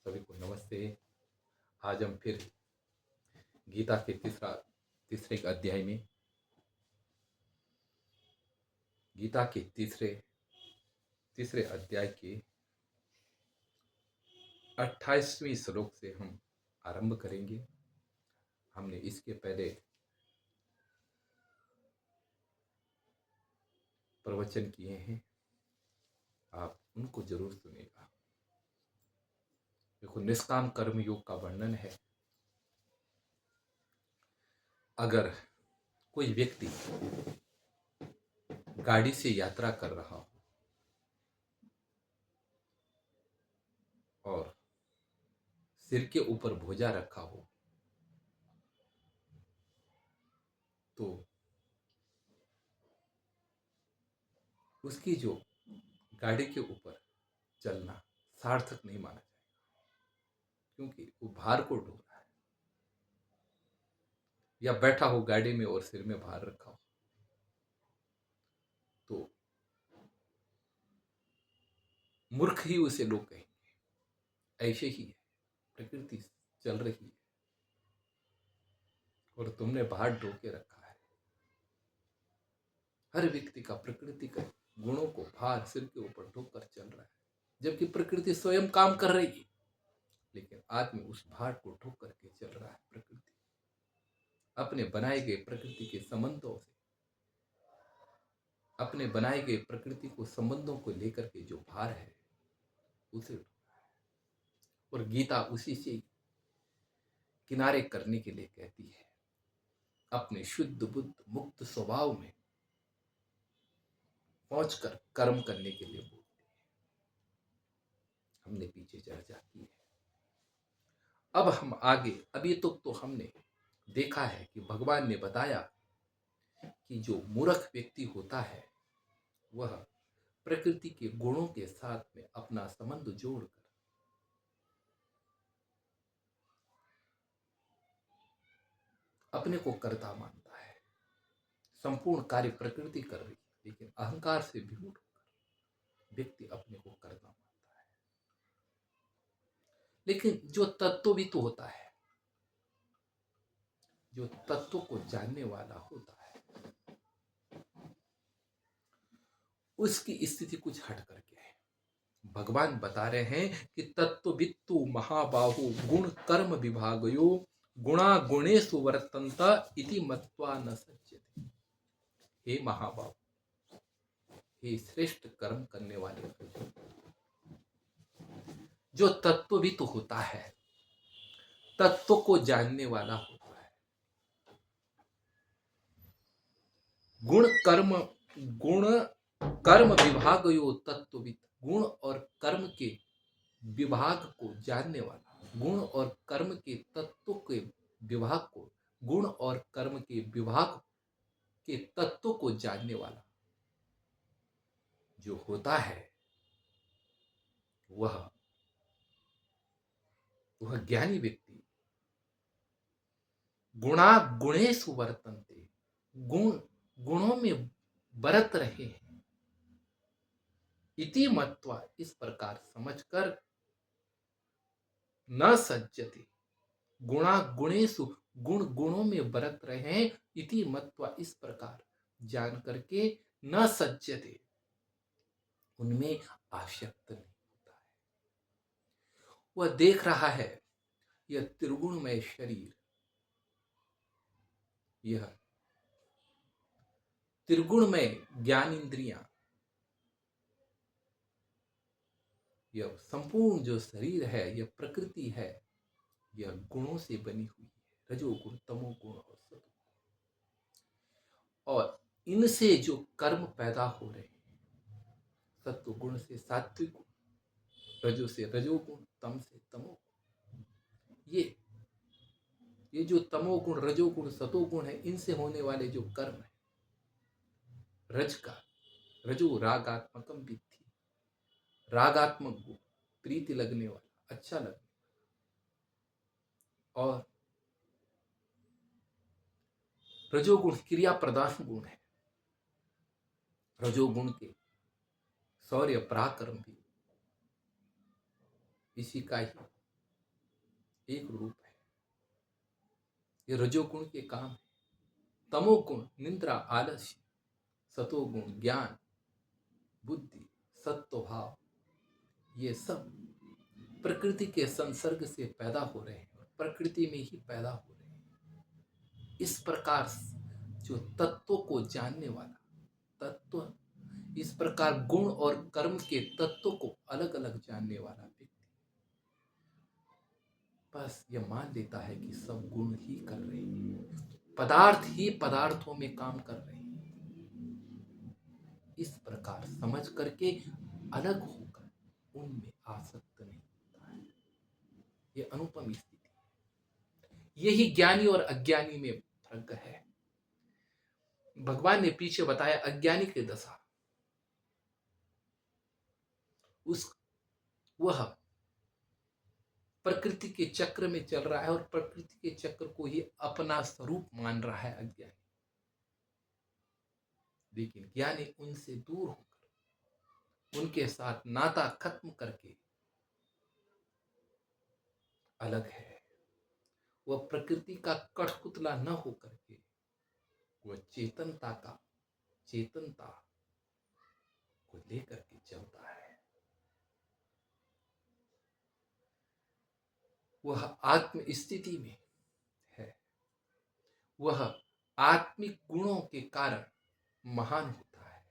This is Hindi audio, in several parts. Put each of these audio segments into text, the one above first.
सभी को नमस्ते। आज हम फिर गीता के तीसरे अध्याय में गीता के तीसरे अध्याय के 28वें श्लोक से हम आरंभ करेंगे। हमने इसके पहले प्रवचन किए हैं, आप उनको जरूर सुनेगा। देखो, निष्काम कर्म योग का वर्णन है। अगर कोई व्यक्ति गाड़ी से यात्रा कर रहा हो और सिर के ऊपर भुजा रखा हो तो उसकी जो गाड़ी के ऊपर चलना सार्थक नहीं माना जाएगा, क्योंकि वो भार को ढो रहा है। या बैठा हो गाड़ी में और सिर में भार रखा हो तो मूर्ख ही उसे लोग कहेंगे। ऐसे ही है, प्रकृति चल रही है और तुमने भार ढो के रखा है। हर व्यक्ति का प्रकृति का गुणों को भार सिर के ऊपर ढोकर चल रहा है, जबकि प्रकृति स्वयं काम कर रही है, लेकिन आदमी उस भार को ढो करके चल रहा है। प्रकृति अपने बनाए गए प्रकृति के संबंधों से, अपने बनाए गए प्रकृति को संबंधों को लेकर के जो भार है उसे ढो रहा है। और गीता उसी से किनारे करने के लिए कहती है, अपने शुद्ध बुद्ध मुक्त स्वभाव में पहुंचकर कर्म करने के लिए बोलती है। हमने पीछे चर्चा की है। अब हम आगे, अभी तो हमने देखा है कि भगवान ने बताया कि जो मूर्ख व्यक्ति होता है वह प्रकृति के गुणों के साथ में अपना संबंध जोड़कर अपने को कर्ता मानता है। संपूर्ण कार्य प्रकृति कर रही है, लेकिन अहंकार से विमूढ़ होकर व्यक्ति अपने को कर्ता मानता है। लेकिन जो तत्वविद होता है, जो तत्व को जानने वाला होता है, उसकी स्थिति कुछ हट करके है। भगवान बता रहे हैं कि तत्ववित्तु महाबाहु गुण कर्म विभागयो गुणा गुणेषु वर्तन्त इति मत्वा न सज्जते। हे महाबाहु, हे श्रेष्ठ कर्म करने वाले, जो तत्वविद होता है, तत्व को जानने वाला होता है, गुण कर्म विभागयो तत्वविद, गुण और कर्म के विभाग को जानने वाला, गुण और कर्म के तत्व के विभाग को, गुण और कर्म के विभाग के तत्व को जानने वाला जो होता है वह ज्ञानी व्यक्ति गुणा गुणेषु वर्तन्ते, गुणों में बरत रहे हैं, इति मत्वा इस प्रकार समझकर, न सज्जते गुणा गुणेषु गुणों में बरत रहे हैं, इति मत्वा इस प्रकार जान करके, न सज्जते उनमें आसक्त नहीं होता है। वह देख रहा है यह त्रिगुणमय शरीर, यह त्रिगुणमय ज्ञान इंद्रियां, यह संपूर्ण जो शरीर है, यह प्रकृति है, यह गुणों से बनी हुई है, रजोगुण तमोगुण और सतोगुण, और इनसे जो कर्म पैदा हो रहे हैं, सत्व गुण से सात्विक गुण, रजो से रजोगुण, तम से तमोगुण, ये जो तमोगुण रजोगुण सतोगुण है, इनसे होने वाले जो कर्म है, रजो रागात्मकम विद्धि, रागात्मक गुण, प्रीति लगने वाला, अच्छा लगने वाला, और रजोगुण क्रिया प्रदान गुण है। रजोगुण के शौर्य पराक्रम भी इसी का ही एक रूप है। ये रजोगुण के काम है। तमोगुण निद्रा आलस्य, सतोगुण ज्ञान बुद्धि सत्व भाव, ये सब प्रकृति के संसर्ग से पैदा हो रहे हैं और प्रकृति में ही पैदा हो रहे हैं। इस प्रकार जो तत्वों को जानने वाला तत्व, इस प्रकार गुण और कर्म के तत्वों को अलग अलग जानने वाला व्यक्ति बस यह मान लेता है कि सब गुण ही कर रहे हैं, पदार्थ ही पदार्थों में काम कर रहे हैं। इस प्रकार समझ करके अलग होकर उनमें आसक्त नहीं होता है। यह अनुपम स्थिति है। यही ज्ञानी और अज्ञानी में फर्क है। भगवान ने पीछे बताया अज्ञानी की दशा, उस वह प्रकृति के चक्र में चल रहा है और प्रकृति के चक्र को ही अपना स्वरूप मान रहा है अज्ञानी। लेकिन ज्ञानी उनसे दूर होकर, उनके साथ नाता खत्म करके अलग है। वह प्रकृति का कठपुतला न होकर के वह चेतनता को लेकर के चलता है। वह आत्म स्थिति में है। वह आत्मिक गुणों के कारण महान होता है,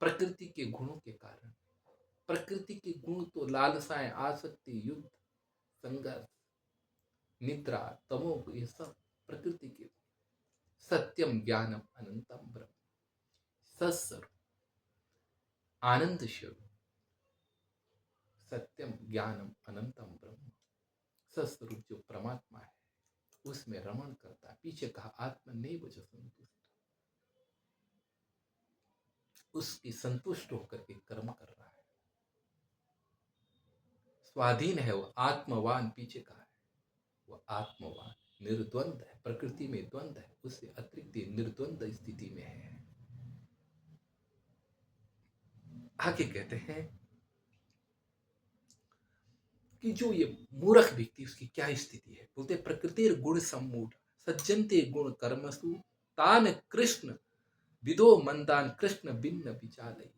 प्रकृति के गुणों के कारण। प्रकृति के गुण तो लालसाएं, आसक्ति, युद्ध, संघर्ष, निद्रा, तमोग, ये सब प्रकृति के। सत्यम ज्ञानम अनंतम ब्रह्म, सत्स्वरूप आनंद स्वरूप, सत्यम ज्ञानम अनंतम ब्रह्म, सत्स्वरूप जो परमात्मा है उसमें रमण करता है। पीछे कहा आत्मनैव च संतुष्ट, उसकी संतुष्ट होकर के कर्म कर रहा है, स्वाधीन है। वो आत्मवान, पीछे कहा है वो आत्मवान निर्द्वंद है। प्रकृति में द्वंद है, उससे अतिरिक्त निर्द्वंद स्थिति में है। आगे कहते हैं कि जो ये मूर्ख व्यक्ति, उसकी क्या स्थिति है। बोलते प्रकृति गुण सम्मूढ़ सज्जनते गुण कर्मसु तान कृष्ण विदो मंदान कृष्ण भिन्न विचालयित।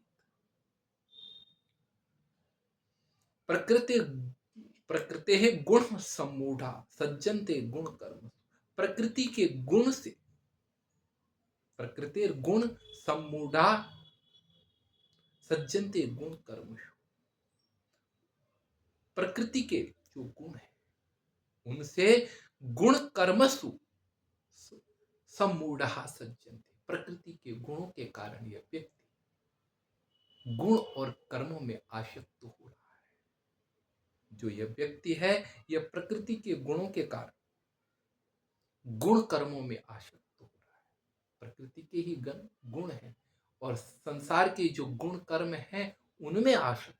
प्रकृति है गुण सम्मूढ़ा सज्जनते गुण कर्म। प्रकृति के गुण से, प्रकृति गुण सम्मूढ़ा सज्जनते गुण कर्म। प्रकृति के जो गुण है उनसे गुण कर्मसु सम्मूढ़ सज्जनते, प्रकृति के गुणों के कारण यह व्यक्ति गुण और कर्मों में आसक्त हो रहा है। जो यह व्यक्ति है यह प्रकृति के गुणों के कारण गुण कर्मों में आसक्त हो रहा है। प्रकृति के ही गुण हैं और संसार के जो गुण कर्म हैं उनमें आसक्त।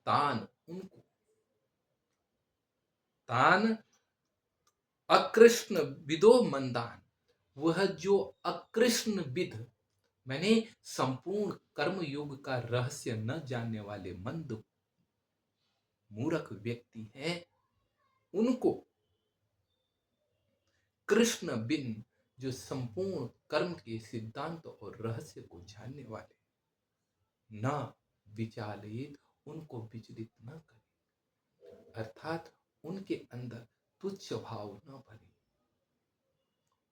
तान उनको, तान अकृष्ण विदो मंदान, वह जो अकृष्ण विद मैंने संपूर्ण कर्म योग का रहस्य न जानने वाले मंद मूर्ख व्यक्ति हैं, उनको कृष्ण बिन, जो संपूर्ण कर्म के सिद्धांत और रहस्य को जानने वाले, न विचालित, उनको विचलित न करे, अर्थात उनके अंदर तुच्छ भाव न भरे,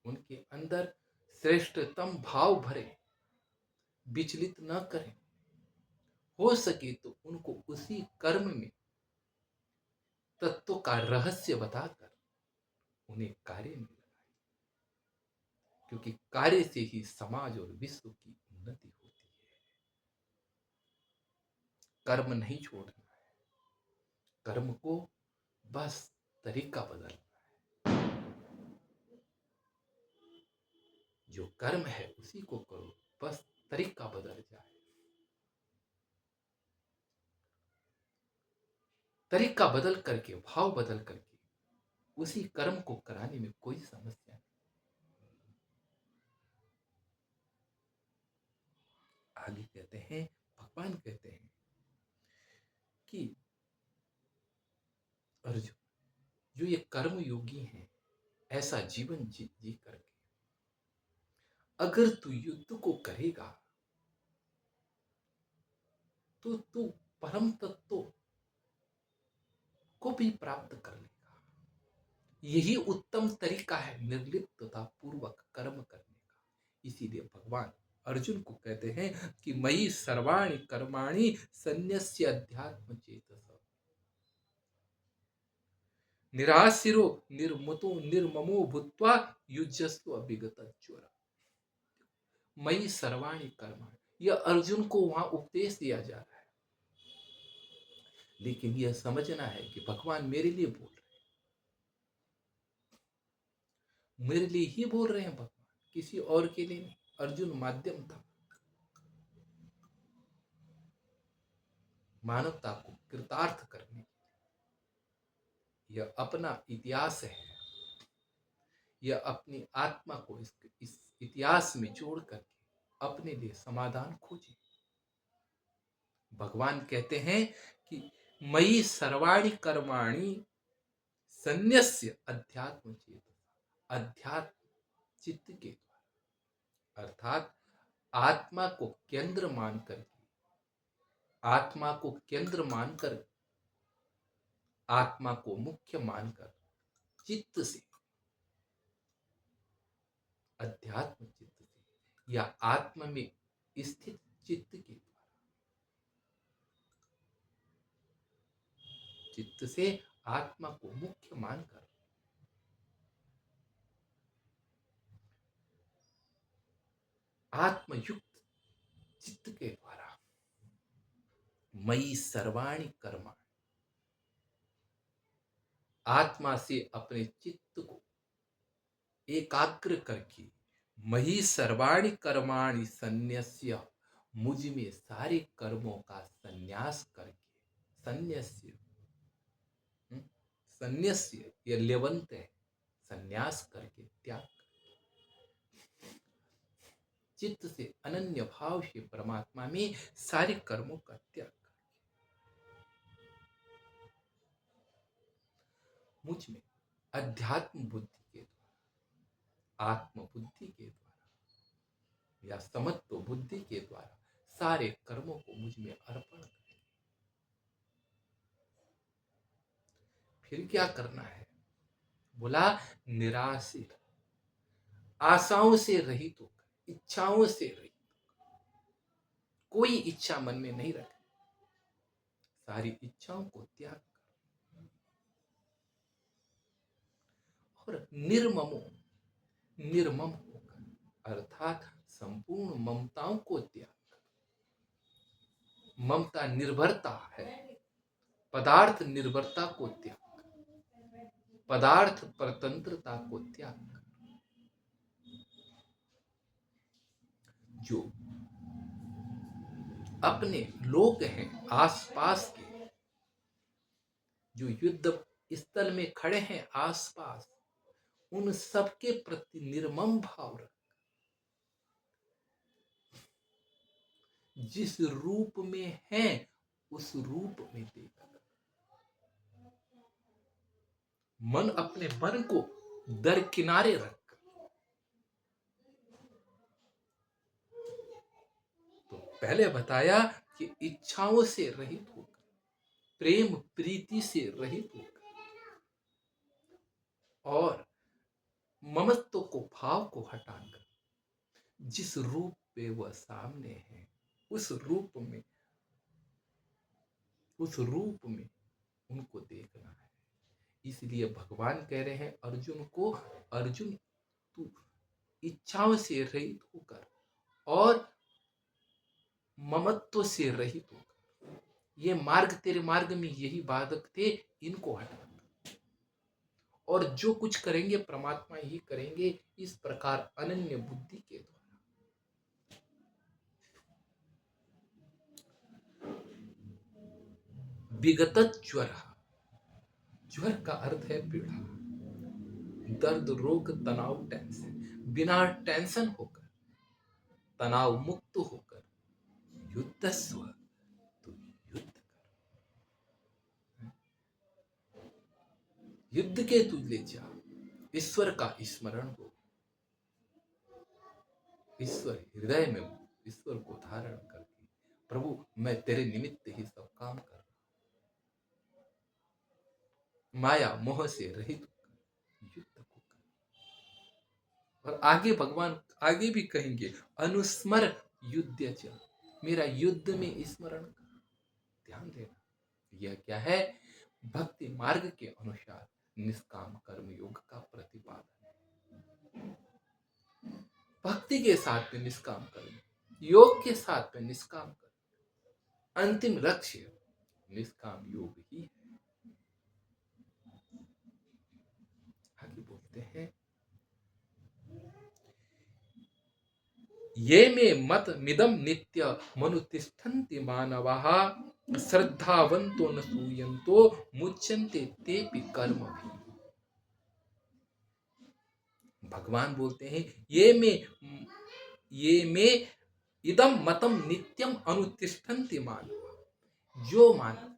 उनके अंदर श्रेष्ठतम भाव भरे, विचलित न करें। हो सके तो उनको उसी कर्म में तत्व का रहस्य बताकर उन्हें कार्य में लगाए, क्योंकि कार्य से ही समाज और विश्व की उन्नति होती है। कर्म नहीं छोड़ना है, कर्म को बस तरीका बदलना है। जो कर्म है उसी को करो, बस तरीका बदल जाए। तरीका बदल करके, भाव बदल करके उसी कर्म को कराने में कोई समस्या नहीं। आगे कहते हैं, भगवान कहते हैं कि अर्जुन, जो ये कर्म योगी हैं, ऐसा जीवन जी करके अगर तू युद्ध को करेगा तो तू परम तत्व को भी प्राप्त कर लेगा। यही उत्तम तरीका है निर्लिप्तता पूर्वक कर्म करने का। इसीलिए भगवान अर्जुन को कहते हैं कि मयि सर्वाणि कर्माणि सन्न्यस्य अध्यात्म चेतस निराशिरो निर्मतो निर्ममो भूत्वा युज्यस्व अभिगत ज्वर। मयि सर्वाणि कर्माणि, यह अर्जुन को वहां उपदेश दिया जा रहा है, लेकिन यह समझना है कि भगवान मेरे लिए बोल रहे हैं, मेरे लिए ही बोल रहे हैं भगवान, किसी और के लिए नहीं। अर्जुन माध्यम था, मानवता को कृतार्थ करने। यह अपना इतिहास है, यह अपनी आत्मा को इस इतिहास में जोड़ करके अपने लिए समाधान खोजे। भगवान कहते हैं कि मयि सर्वाणि कर्माणि सन्न्यस्य अध्यात्म चेत, अध्यात्म चित्त के द्वारा, अर्थात आत्मा को केंद्र मानकर, आत्मा को केंद्र मानकर, आत्मा को मुख्य मानकर चित्त से, अध्यात्म चित्त से या आत्मा में स्थित चित्त के द्वारा, चित्त से आत्मा को मुख्य मानकर आत्मयुक्त चित्त के द्वारा मयि सर्वाणि कर्माणि, आत्मा से अपने चित्त को एकाग्र करके मयि सर्वाणि कर्माणि सन्न्यस्य, मुझ में सारे कर्मों का संन्यास करके, संन्यस्य, संन्यस्य यह लेवंत है, संन्यास करके, त्याग करके, चित्त से अनन्य भाव से परमात्मा में सारे कर्मों का त्याग करके मुझ में अध्यात्म बुद्धि के द्वारा, आत्म बुद्धि के द्वारा या समत्व बुद्धि के द्वारा सारे कर्मों को मुझ में अर्पण करें। फिर क्या करना है? बोला निराशित, आशाओं से रहित होकर, इच्छाओं से रहित, कोई इच्छा मन में नहीं रखे, सारी इच्छाओं को त्याग कर, और निर्ममो, निर्मम होकर, अर्थात संपूर्ण ममताओं को त्याग कर। ममता निर्भरता है, पदार्थ निर्भरता को त्याग कर, पदार्थ परतंत्रता को त्याग कर। जो अपने लोग हैं आसपास के, जो युद्ध स्थल में खड़े हैं आसपास, उन सबके प्रति निर्मम भाव रख, जिस रूप में हैं उस रूप में देखकर, मन, अपने मन को दरकिनारे रख, तो पहले बताया कि इच्छाओं से रहित होकर, प्रेम प्रीति से रहित होकर, और ममत्व को, भाव को हटाकर, जिस रूप पे वह सामने है उस रूप में, उस रूप में उनको देखना है। इसलिए भगवान कह रहे हैं अर्जुन को, अर्जुन तू इच्छाओं से रहित होकर और ममत्व से रहित होकर, ये मार्ग, तेरे मार्ग में यही बाधक थे, इनको हटा, और जो कुछ करेंगे परमात्मा ही करेंगे, इस प्रकार अनन्य बुद्धि के द्वारा। विगत ज्वर, ज्वर का अर्थ है पीड़ा, दर्द, रोग, तनाव, टेंशन। बिना टेंशन होकर, तनाव मुक्त होकर, युद्धस्व, तो युद्ध कर, युद्ध के तुल्य जा, ईश्वर का स्मरण हो, ईश्वर हृदय में हो, ईश्वर को धारण करके प्रभु मैं तेरे निमित्त ही सब काम कर रहा हूं, माया मोह से रहित होकर युद्ध को कर। और आगे भगवान आगे भी कहेंगे अनुस्मर युद्ध च, मेरा युद्ध में स्मरण कर। ध्यान देना, यह क्या है? भक्ति मार्ग के अनुसार निष्काम कर्म योग का प्रतिपादन है। भक्ति के साथ में निष्काम कर्म, योग के साथ में निष्काम कर्म, अंतिम लक्ष्य निष्काम योग ही है। आगे बोलते हैं ये मे मत मिदम नित्य मनुतिष्ठन्ति मानवाः श्रद्धावन्तो न सूयन्तो मुच्यन्ते तेपि कर्मभिः। भगवान बोलते हैं ये में इदम मतम नित्यम अनुतिष्ठन्ति मानव, जो मानव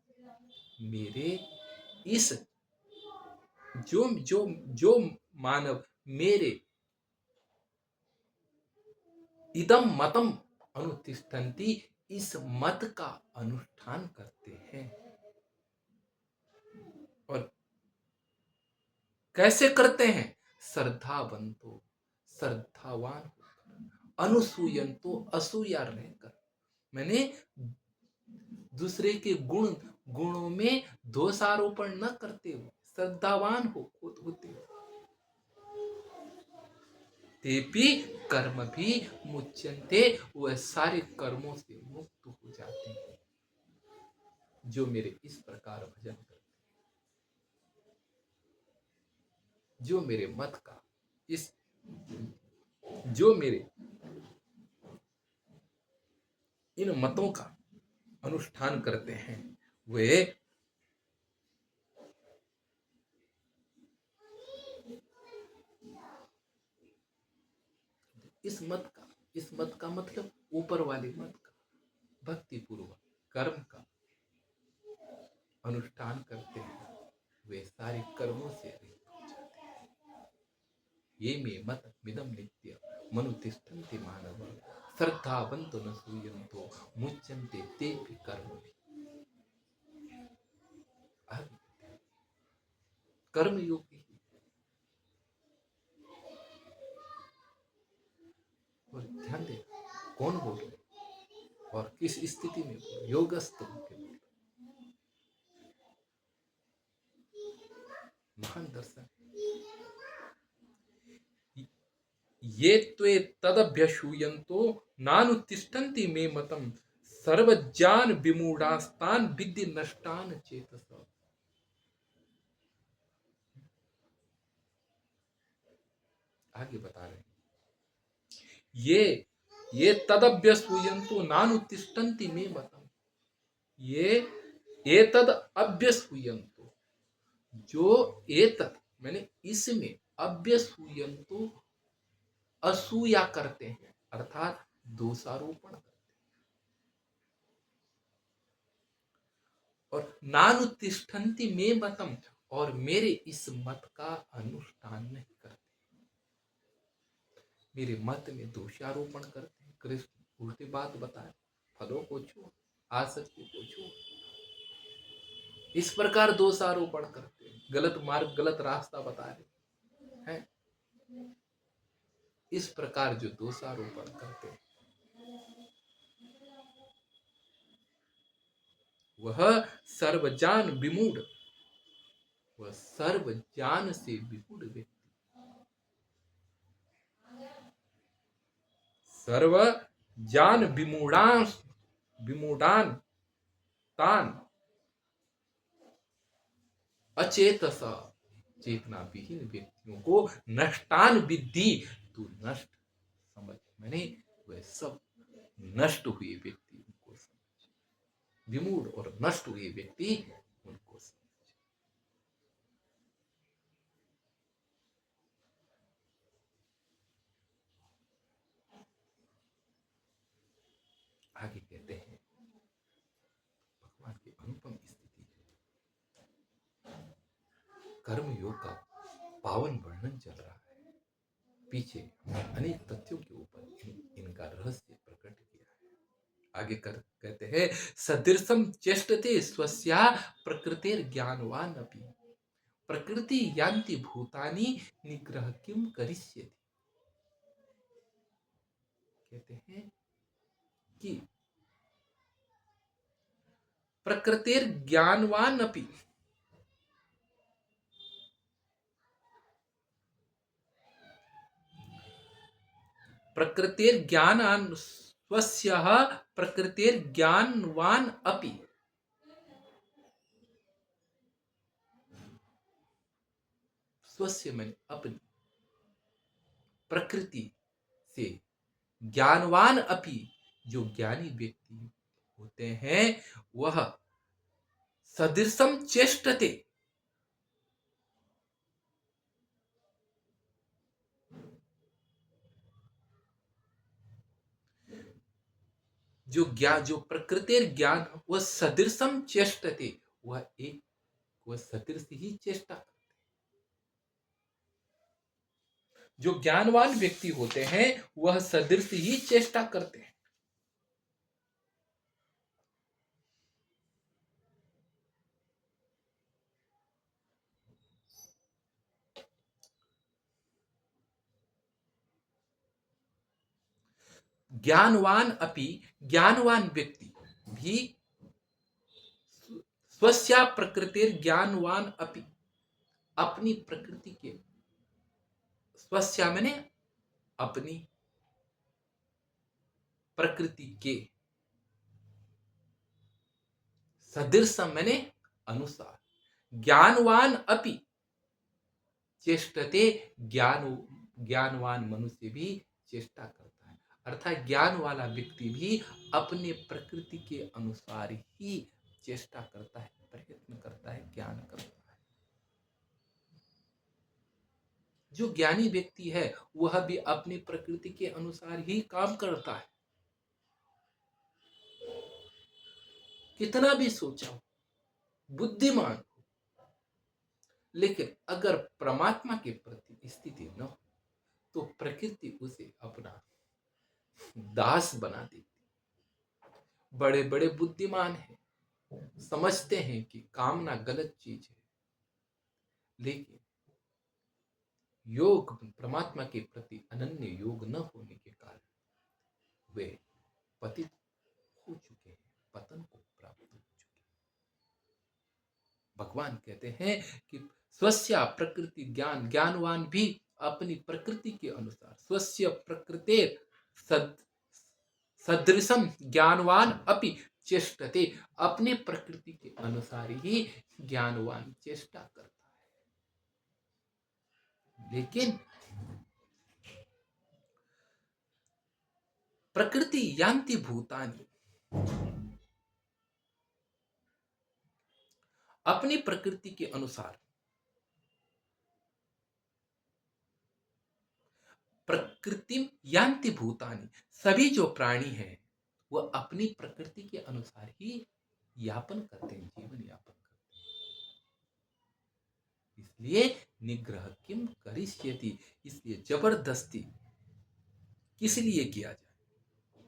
मेरे इस जो मानव मेरे इदम मतम अनुतिष्ठन्ति, इस मत का अनुष्ठान करते हैं। और कैसे करते हैं? श्रद्धावंतो, श्रद्धावान होकर, अनुसूयंतो, असूया रहकर, मैंने दूसरे के गुणों में दोषारोपण न करते हुए श्रद्धावान होते हो, तेपि कर्म भी मुच्यन्ते, वह सारे कर्मों से मुक्त हो जाते हैं जो मेरे इस प्रकार भजन करते हैं, जो मेरे मत का जो मेरे इन मतों का अनुष्ठान करते हैं, वे इस मत का मतलब ऊपर वाले मत का, भक्ति पूर्वक कर्म का अनुष्ठान करते हैं, वे सारे कर्मों से रहित हो जाते हैं। ये मे मत मिदम नित्य मनुतिष्ठन्ति मानव श्रद्धावन्तो न सूयन्तो मुच्यन्ते तेपि कर्मभिः। कर्म योगी, और ध्यान दे कौन बोल रहे और किस स्थिति में बोल रहे, योगस्थ होकर बोल रहे, महान दर्शन। ये त्वे तदभ्यसूयन्तो नानुतिष्ठन्ति मे मतम सर्वज्ञान विमूढ़ास्तान विद्धि नष्टान चेतस। आगे बता रहे हैं ये तदभ्यसूयन्तो नानुतिष्ठन्ति मे मतम, ये तद अभ्यसूयन्तो, जो एतत् मैंने इसमें अभ्यसूयन्तो असूया करते हैं, अर्थात दोषारोपण करते हैं, और नानुतिष्ठन्ति मे मतम, और मेरे इस मत का अनुष्ठान नहीं करते, मेरे मत में दोषारोपण करते हैं, कृष्ण उल्टी बात बताए, फलों को छो, आसक्ति को छो, इस प्रकार दोषारोपण करते हैं, गलत मार्ग गलत रास्ता बता रहे हैं, इस प्रकार जो दोषारोपण करते हैं वह सर्वज्ञान विमूढ़, वह सर्वज्ञान से विमूढ़ व्यक्ति, सर्वज्ञान विमूढ़ान तान अचेतस, चेतना विहीन व्यक्तियों को नष्टान विद्धि, तू नष्ट समझ, मैंने वह सब नष्ट हुए व्यक्ति उनको समझ, विमूढ़ और नष्ट हुए व्यक्ति उनको समझ। आगे कहते हैं भगवान की अनुपम स्थिति है। कर्म योग का पावन वर्णन चल रहा है। पीछे अनेक तथ्यों के ऊपर इनका रहस्य प्रकट किया है। आगे कहते हैं सदृशम चेष्टते स्वस्या प्रकृतिर ज्ञानवान अपि प्रकृति यान्ति भूतानि निग्रह किम करिष्यति। कहते हैं कि प्रकृतिर ज्ञानवान अपि प्रकृतिर ज्ञानान स्वस्यः प्रकृतिर ज्ञानवान अपि स्वस्य में अपनी प्रकृति से ज्ञानवान अपि जो ज्ञानी व्यक्ति होते हैं वह सदृशम चेष्टते जो प्रकृति ज्ञान वह सदृशम चेष्टते वह सदृश ही चेष्टा करते हैं। जो ज्ञानवान व्यक्ति होते हैं वह सदृश ही चेष्टा करते हैं। ज्ञानवान अपि ज्ञानवान व्यक्ति भी स्वस्या प्रकृतिर ज्ञानवान अपि अपनी प्रकृति के स्वस्या मैंने अपनी प्रकृति के सदृश मैंने अनुसार ज्ञानवान अपि चेष्टते ज्ञानवान मनुष्य भी चेष्टा करता है। अर्थात ज्ञान वाला व्यक्ति भी अपने प्रकृति के अनुसार ही चेष्टा करता है, प्रयत्न करता है, ज्ञान करता है। जो ज्ञानी व्यक्ति है वह भी अपनी प्रकृति के अनुसार ही काम करता है। कितना भी सोचा हो, बुद्धिमान हो, लेकिन अगर परमात्मा के प्रति स्थिति न हो तो प्रकृति उसे अपना दास बना देती। बड़े बड़े बुद्धिमान हैं, समझते हैं कि कामना गलत चीज है, लेकिन योग परमात्मा के प्रति अनन्य योग न होने के कारण वे पतित हो चुके हैं, पतन को प्राप्त हो चुके हैं। भगवान कहते हैं कि स्वस्य प्रकृति ज्ञानवान भी अपनी प्रकृति के अनुसार स्वस्य प्रकृते सदृशम ज्ञानवान अपि चेष्टते अपने प्रकृति के अनुसार ही ज्ञानवान चेष्टा करता है। लेकिन प्रकृति यान्ति भूतानि अपनी प्रकृति के अनुसार प्रकृति यान्ति भूतानि सभी जो प्राणी हैं वह अपनी प्रकृति के अनुसार ही यापन करते हैं, जीवन यापन करते हैं। इसलिए निग्रह किम करिष्यति, इसलिए जबरदस्ती किस लिए किया जाए,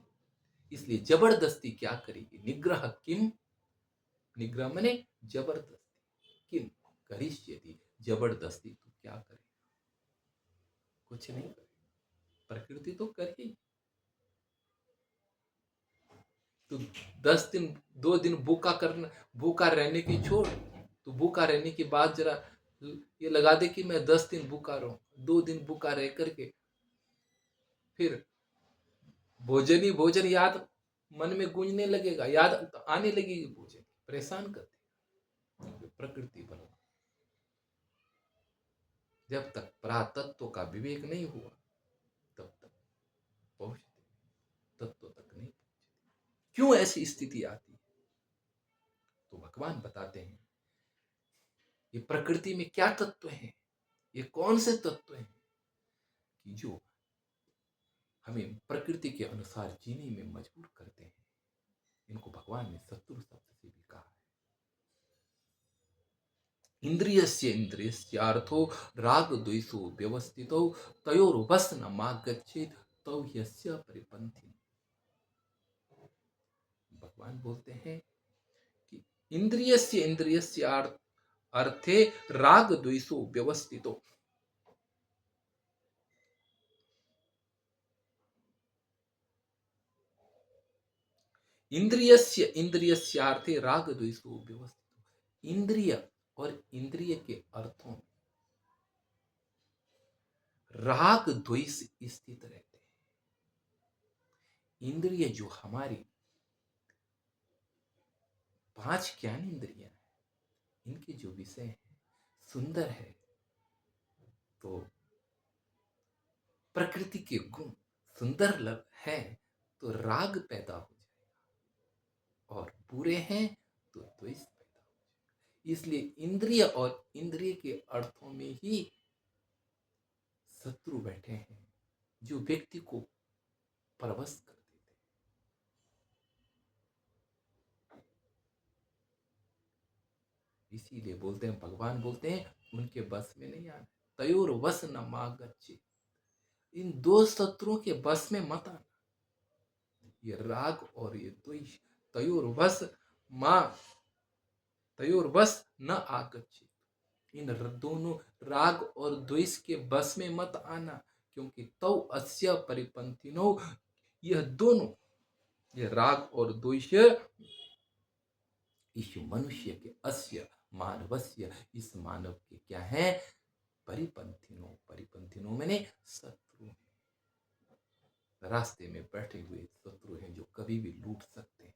इसलिए जबरदस्ती क्या करेगी। निग्रह किम, निग्रह माने जबरदस्ती, किम करिष्यति जबरदस्ती तो क्या करे, कुछ नहीं करे, प्रकृति तो करेगी। तो 10 दिन 2 दिन भूखा रहने की छोड़, तो भूखा रहने के बाद जरा ये लगा दे कि मैं 10 दिन भूखा रहूं, 2 दिन भूखा रह करके फिर भोजन ही भोजन याद मन में गूंजने लगेगा, याद आने लगेगी, भोजन परेशान करती प्रकृति बनो। जब तक परातत्व का विवेक नहीं हुआ तब तक पहुंचते तत्व तक नहीं पहुंचते। क्यों ऐसी स्थिति आती है तो भगवान बताते हैं ये प्रकृति में क्या तत्व हैं, ये कौन से तत्व हैं कि जो हमें प्रकृति के अनुसार जीने में मजबूर करते हैं। इनको भगवान ने शत्रु शब्द से भी कहा है। इंद्रियस्य इंद्रियस्यार्थो राग द्वेषो व्यवस्थितो तयोर्वश न मागच्छेद तौ ह्यस्य परिपंथी। भगवान बोलते हैं कि इंद्रियस्य इंद्रियस्य अर्थे राग द्वेषो व्यवस्थितो। इंद्रियस्य इंद्रियस्यार्थे राग द्वेषो व्यवस्थितो। इंद्रिय और इंद्रिय के अर्थों में राग द्वेष स्थित रहते हैं। इंद्रिय जो हमारी 5 ज्ञान इंद्रियां हैं, इनके जो विषय हैं सुंदर है तो प्रकृति के गुण सुंदर है तो राग पैदा हो जाएगा, और बुरे हैं तो द्वेष पैदा हो जाएगा। इसलिए इंद्रिय और इंद्रिय के अर्थों में ही शत्रु बैठे हैं जो व्यक्ति को परवश कर देते हैं। इसीलिए बोलते हैं, भगवान बोलते हैं उनके बस में नहीं आना। तयोर वश न मागच्छेद। इन दो शत्रुओं के बस में मत आना, ये राग और ये द्वेष। तयोर वश न आगच्छेद। इन दोनों राग और द्वेष के बस में मत आना, क्योंकि तौ अस्य परिपंथिनो, यह दोनों, ये राग और द्वेष इस मनुष्य के, अस्य मानवस्य, इस मानव के क्या है, परिपंथिनो। परिपंथिनो मैंने शत्रु हैं, रास्ते में बैठे हुए शत्रु हैं जो कभी भी लूट सकते हैं।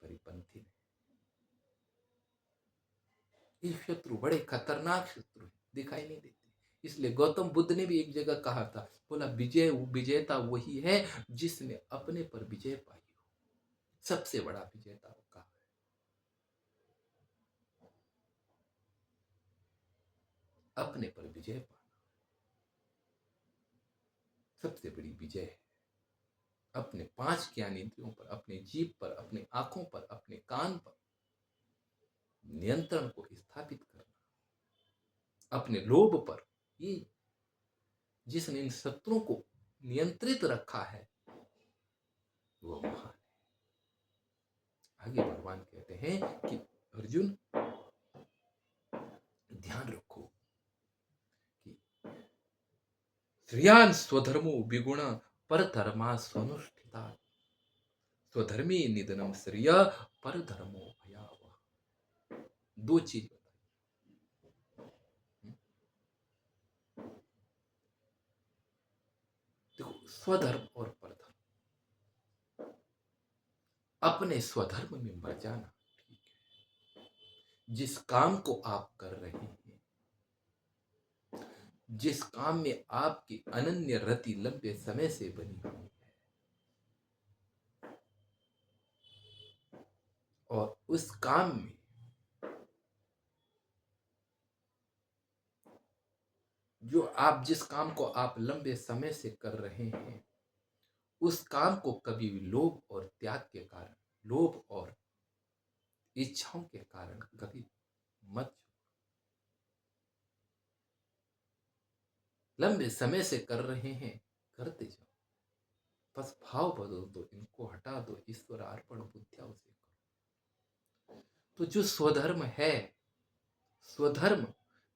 परिपंथी, ये शत्रु बड़े खतरनाक शत्रु हैं, दिखाई नहीं देते। इसलिए गौतम बुद्ध ने भी एक जगह कहा था, बोला विजेता वही है जिसने अपने पर विजय पाई हो। सबसे बड़ा विजेता वो कहा है। अपने पर विजय पाना सबसे बड़ी विजय है। अपने 5 ज्ञानेंद्रियों पर, अपने जीभ पर, अपने आंखों पर, अपने कान पर नियंत्रण को स्थापित करना, अपने लोभ पर, ये जिसने इन शत्रुओं को नियंत्रित रखा है वो महान है। आगे भगवान कहते हैं कि अर्जुन ध्यान रखो कि श्रेयान् स्वधर्मो विगुण परधर्मा स्वनुष्ठिता। स्वधर्मे निधनम श्रेय परधर्मो भयावह। 2 चीज बताई। देखो, स्वधर्म और परधर्म, अपने स्वधर्म में मर जाना ठीक है। जिस काम को आप कर रहे हैं, जिस काम में आपकी अनन्य रति लंबे समय से बनी हुई है, और उस काम में जिस काम को आप लंबे समय से कर रहे हैं, उस काम को कभी भी लोभ और त्याग के कारण, लोभ और इच्छाओं के कारण कभी मत छोड़ो। लंबे समय से कर रहे हैं, करते जाओ, बस भाव बदल दो, इनको हटा दो, ईश्वर अर्पण बुद्धिया उसे करो। तो जो स्वधर्म है, स्वधर्म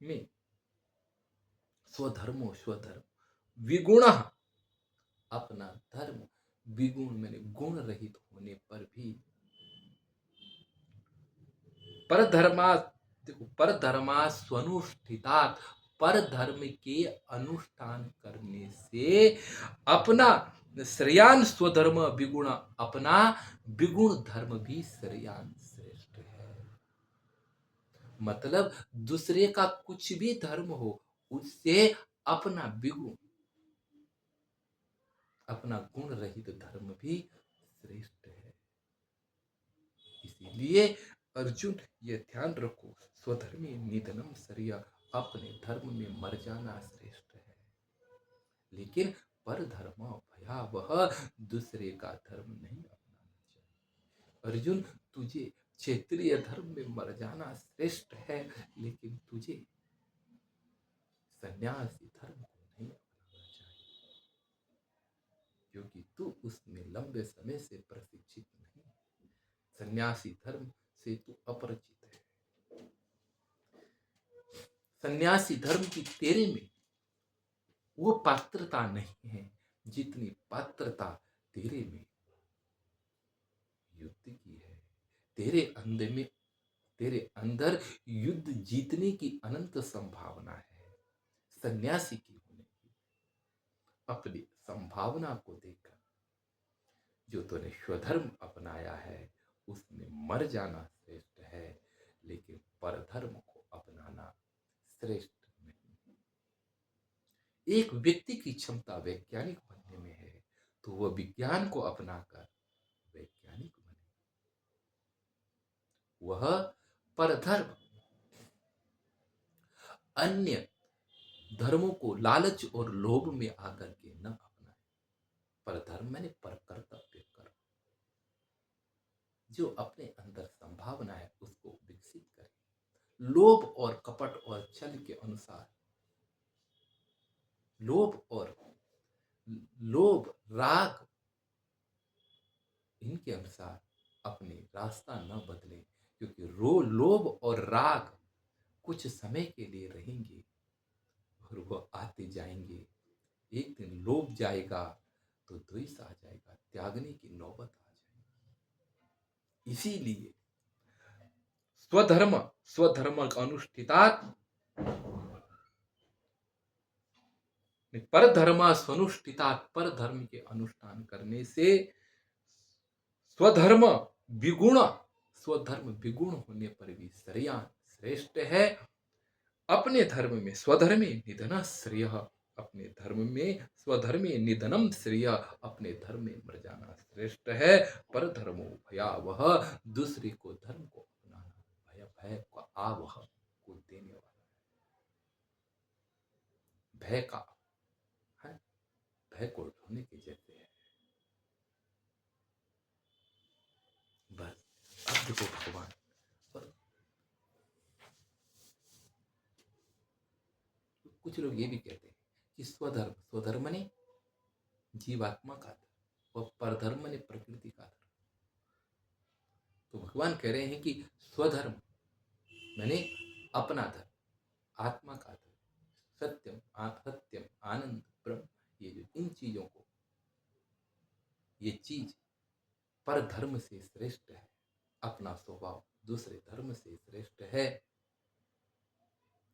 में स्वधर्म विगुण, अपना धर्म विगुण मैंने गुण रहित होने पर भी, परधर्मा, देखो, परधर्मा स्वनुष्ठितात, पर धर्म के अनुष्ठान करने से अपना श्रेयान स्वधर्म विगुण, अपना विगुण धर्म भी श्रेयान श्रेष्ठ है। मतलब दूसरे का कुछ भी धर्म हो, उससे अपना विगुण, अपना गुण रहित धर्म भी श्रेष्ठ है। इसीलिए अर्जुन ये ध्यान रखो, स्वधर्मी निधनम श्रेय, अपने धर्म में मर जाना श्रेष्ठ है। लेकिन पर धर्म भयावह, दूसरे का धर्म नहीं अपनाना चाहिए। अर्जुन, तुझे क्षेत्रीय धर्म में मर जाना श्रेष्ठ है, लेकिन तुझे सन्यासी धर्म को नहीं अपनाना चाहिए, क्योंकि तू उसमें लंबे समय से प्रशिक्षित नहीं है। सन्यासी धर्म से तू अपरिचित है। सन्यासी धर्म की तेरे में वो पात्रता नहीं है जितनी पात्रता तेरे में युद्ध की है। तेरे अंदर युद्ध जीतने की अनंत संभावना है। सन्यासी की होने की अपनी संभावना को देखकर जो तूने स्वधर्म अपनाया है उसमें मर जाना श्रेष्ठ है, लेकिन परधर्म को अपनाना श्रेष्ठ नहीं। एक व्यक्ति की क्षमता वैज्ञानिक बनने में है तो वह विज्ञान को अपनाकर वैज्ञानिक बने। वह परधर्म अन्य धर्मों को लालच और लोभ में आकर के न अपनाए। परधर्म मैंने पर कर्तव्य कर्म, जो अपने अंदर संभावना है उसको विकसित करे। लोभ और कपट और छल के अनुसार, लोभ राग इनके अनुसार अपने रास्ता न बदले, क्योंकि लोभ और राग कुछ समय के लिए रहेंगे और वह आते जाएंगे। एक दिन लोभ जाएगा तो द्वेष आ जाएगा, त्यागने की नौबत आ जाएगी। इसीलिए स्वधर्म अनुष्ठितात परधर्म स्वनुष्ठितात, पर धर्म के अनुष्ठान करने से स्वधर्म विगुण होने पर भी श्रेयान श्रेष्ठ है। अपने धर्म में स्वधर्मे निधन श्रेय, अपने धर्म में स्वधर्मे निधनम श्रेय, अपने धर्म में मर जाना श्रेष्ठ है। पर धर्मो भयावह, दूसरे को धर्म को अपनाना भय का आवह को देने वाला है। भय का है, भय को ढोने के जैसे है। बस अब देखो भगवान, कुछ लोग ये भी कहते हैं कि स्वधर्म ने जीवात्मा का धर्म और परधर्म ने प्रकृति का धर्म। तो भगवान कह रहे हैं कि स्वधर्म मैंने अपना धर्म, आत्मा का धर्म, सत्यम आनंद ब्रह्म, ये जो इन चीजों को, ये चीज पर धर्म से श्रेष्ठ है। अपना स्वभाव दूसरे धर्म से श्रेष्ठ है।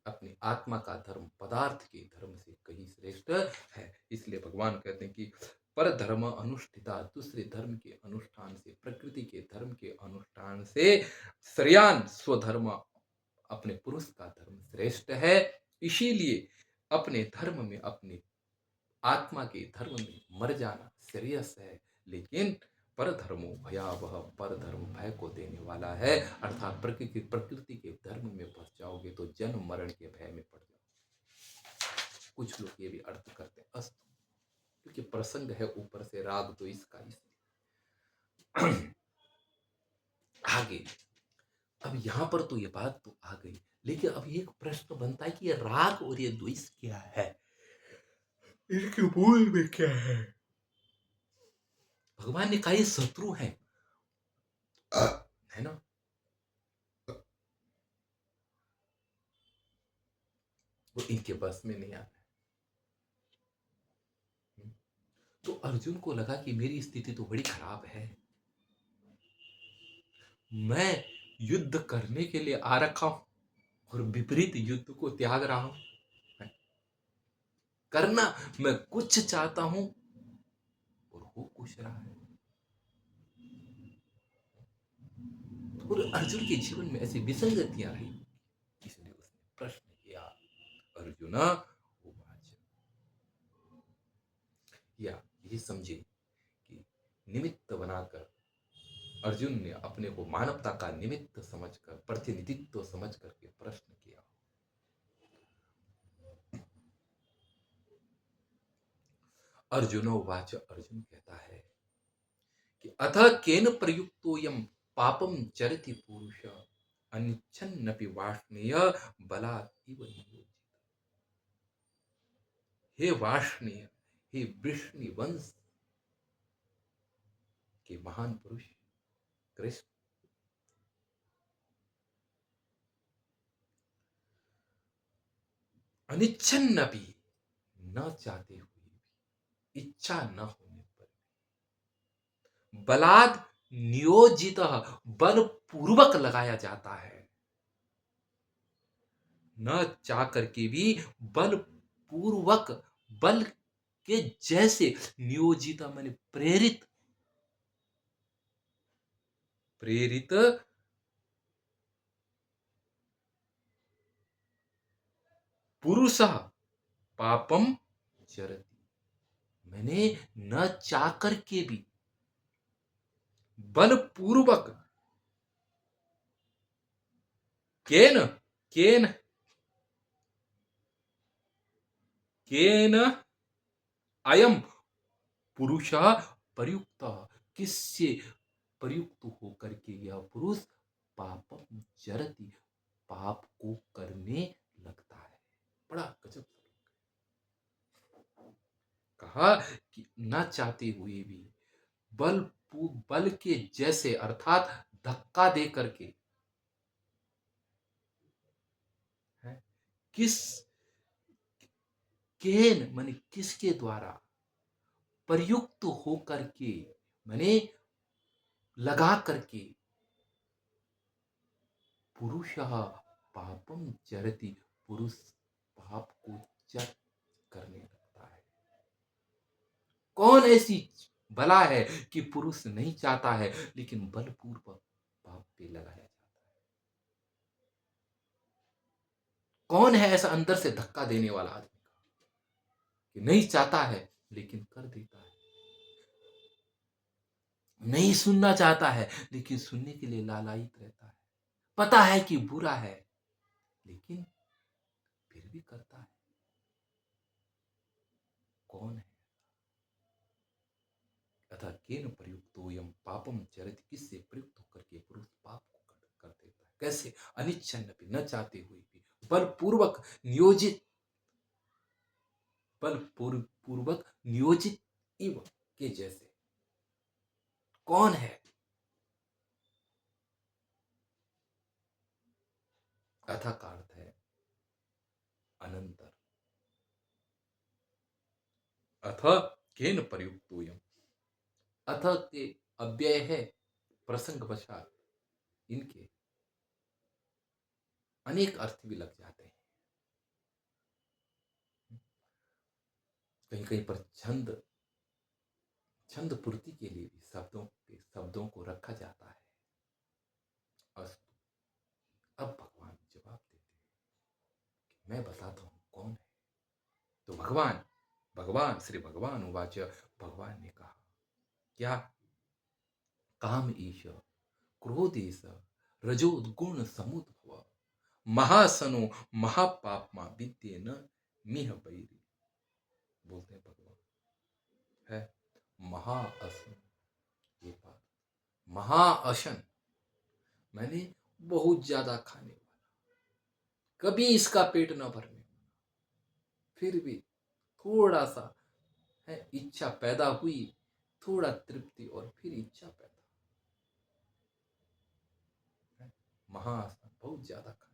अपनी आत्मा का धर्म पदार्थ के धर्म से कहीं श्रेष्ठ है। इसलिए भगवान कहते हैं कि पर धर्म अनुष्ठिता, दूसरे धर्म के अनुष्ठान से, प्रकृति के धर्म के अनुष्ठान से श्रेयान स्वधर्म, अपने पुरुष का धर्म श्रेष्ठ है। इसीलिए अपने धर्म में, अपने आत्मा के धर्म में मर जाना श्रेयस है, लेकिन पर धर्मो भयावह, पर धर्म भय को देने वाला है। अर्थात प्रकृति के धर्म में फंस जाओगे तो जन्म मरण के भय में पड़ जाओगे। कुछ लोग ये भी अर्थ करते हैं अस्तु, क्योंकि प्रसंग है ऊपर से राग तो इसका आगे। अब यहां पर तो ये बात तो आ गई, लेकिन अब एक प्रश्न बनता है कि ये राग और ये द्वेष क्या है, इनके मूल में क्या है। भगवान ने कहा ये शत्रु है ना। वो इनके बस में नहीं आता। तो अर्जुन को लगा कि मेरी स्थिति तो बड़ी खराब है, मैं युद्ध करने के लिए आ रखा हूं और विपरीत युद्ध को त्याग रहा हूं। करना मैं कुछ चाहता हूं और हो कुछ रहा है। और अर्जुन के जीवन में ऐसी विसंगतियां रही, इसलिए उसने प्रश्न किया, अर्जुन उवाच, या ये समझे कि निमित्त बनाकर अर्जुन ने अपने को मानवता का निमित्त समझकर, प्रतिनिधित्व समझ करके प्रश्न किया। अर्जुनोवाच, अर्जुन कहता है कि अथ केन प्रयुक्तोऽयं पापं चरति पुरुष अनिच्छन्नपि वाष्णेय बलात् इव नियोजितः। हे वाष्णेय, हे वृष्णि वंश के महान पुरुष कृष्ण, अनिच्छन्नपि, न चाहते हुए भी, इच्छा न होने पर, बलात् नियोजित, बलपूर्वक लगाया जाता है। न चाह करके भी बलपूर्वक, बल के जैसे, नियोजित माने प्रेरित, प्रेरित पुरुष पापम चरति, मैंने न चाह करके भी बलपूर्वक, केन, केन, केन अयम पुरुष प्रयुक्त, किससे प्रयुक्त होकर के यह पुरुष पापम चरति, पाप को करने लगता है। बड़ा गजब कहा कि न चाहते हुए भी बल, बल के जैसे, अर्थात धक्का दे करके, है, किस, केन माने किसके द्वारा, प्रयुक्त होकर के माने लगा करके, पुरुष पापम चरति, पुरुष पाप को चर करने लगता है। कौन ऐसी भला है कि पुरुष नहीं चाहता है लेकिन बलपूर्वक पाप पे लगाया जाता है? कौन है ऐसा अंदर से धक्का देने वाला आदमी कि नहीं चाहता है लेकिन कर देता है, नहीं सुनना चाहता है लेकिन सुनने के लिए लालायित रहता है, पता है कि बुरा है लेकिन फिर भी करता है? कौन है? अतः केन प्रयुक्तोऽयं पापम चरति, किससे प्रयुक्त होकर के पुरुष पाप को कर देता है? कैसे? अनिच्छन्नपि, न चाहते हुए भी, बलपूर्वक नियोजित, बलपूर्वक नियोजित इव के जैसे। कौन है? अथा का अर्थ है अनंतर। अथ केन प्रयुक्तोऽयं, अथ के अव्यय है, प्रसंग वशात इनके अनेक अर्थ भी लग जाते हैं। कहीं कहीं पर छंद, छंद पूर्ति के लिए भी शब्दों को रखा जाता है। अस्तु, अब भगवान जवाब देते हैं कि मैं बताता हूं कौन है। तो भगवान, भगवान श्री भगवान उवाच, भगवान ने कहा क्या? काम ईश, क्रोधेश, रजोद्गुण समुद्भव, महासनो महापापमा विद्येन मिह बैरी। बोलते हैं भगवान है महाअसन, ये बात, महाअशन मैंने बहुत ज्यादा खाने वाला, कभी इसका पेट न भरने, फिर भी थोड़ा सा है इच्छा पैदा हुई, थोड़ा तृप्ति और फिर इच्छा पैदा, महाअसन बहुत ज्यादा खाने,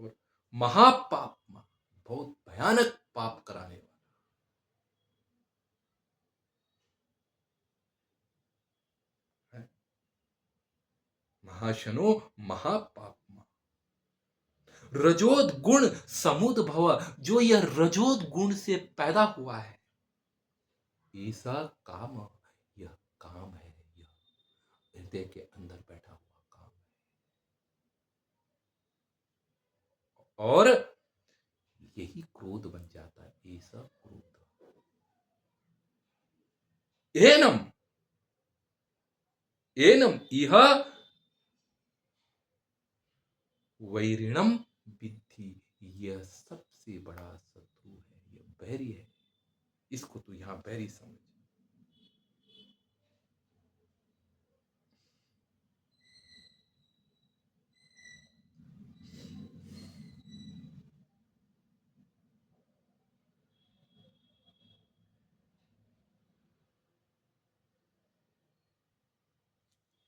और महापाप, बहुत भयानक पाप कराने वाला है। महाशनो महापापमा, रजोद गुण समुद्भव, जो यह रजोद गुण से पैदा हुआ है, ऐसा काम, यह काम है, यह हृदय के अंदर बैठा हुआ काम है, और यही क्रोध बन जाता है। ऐसा क्रोध एनम, एनम इह वैरिणम विद्धि, यह सबसे बड़ा शत्रु है, यह बैरी है, इसको तू यहां बैरी समझ।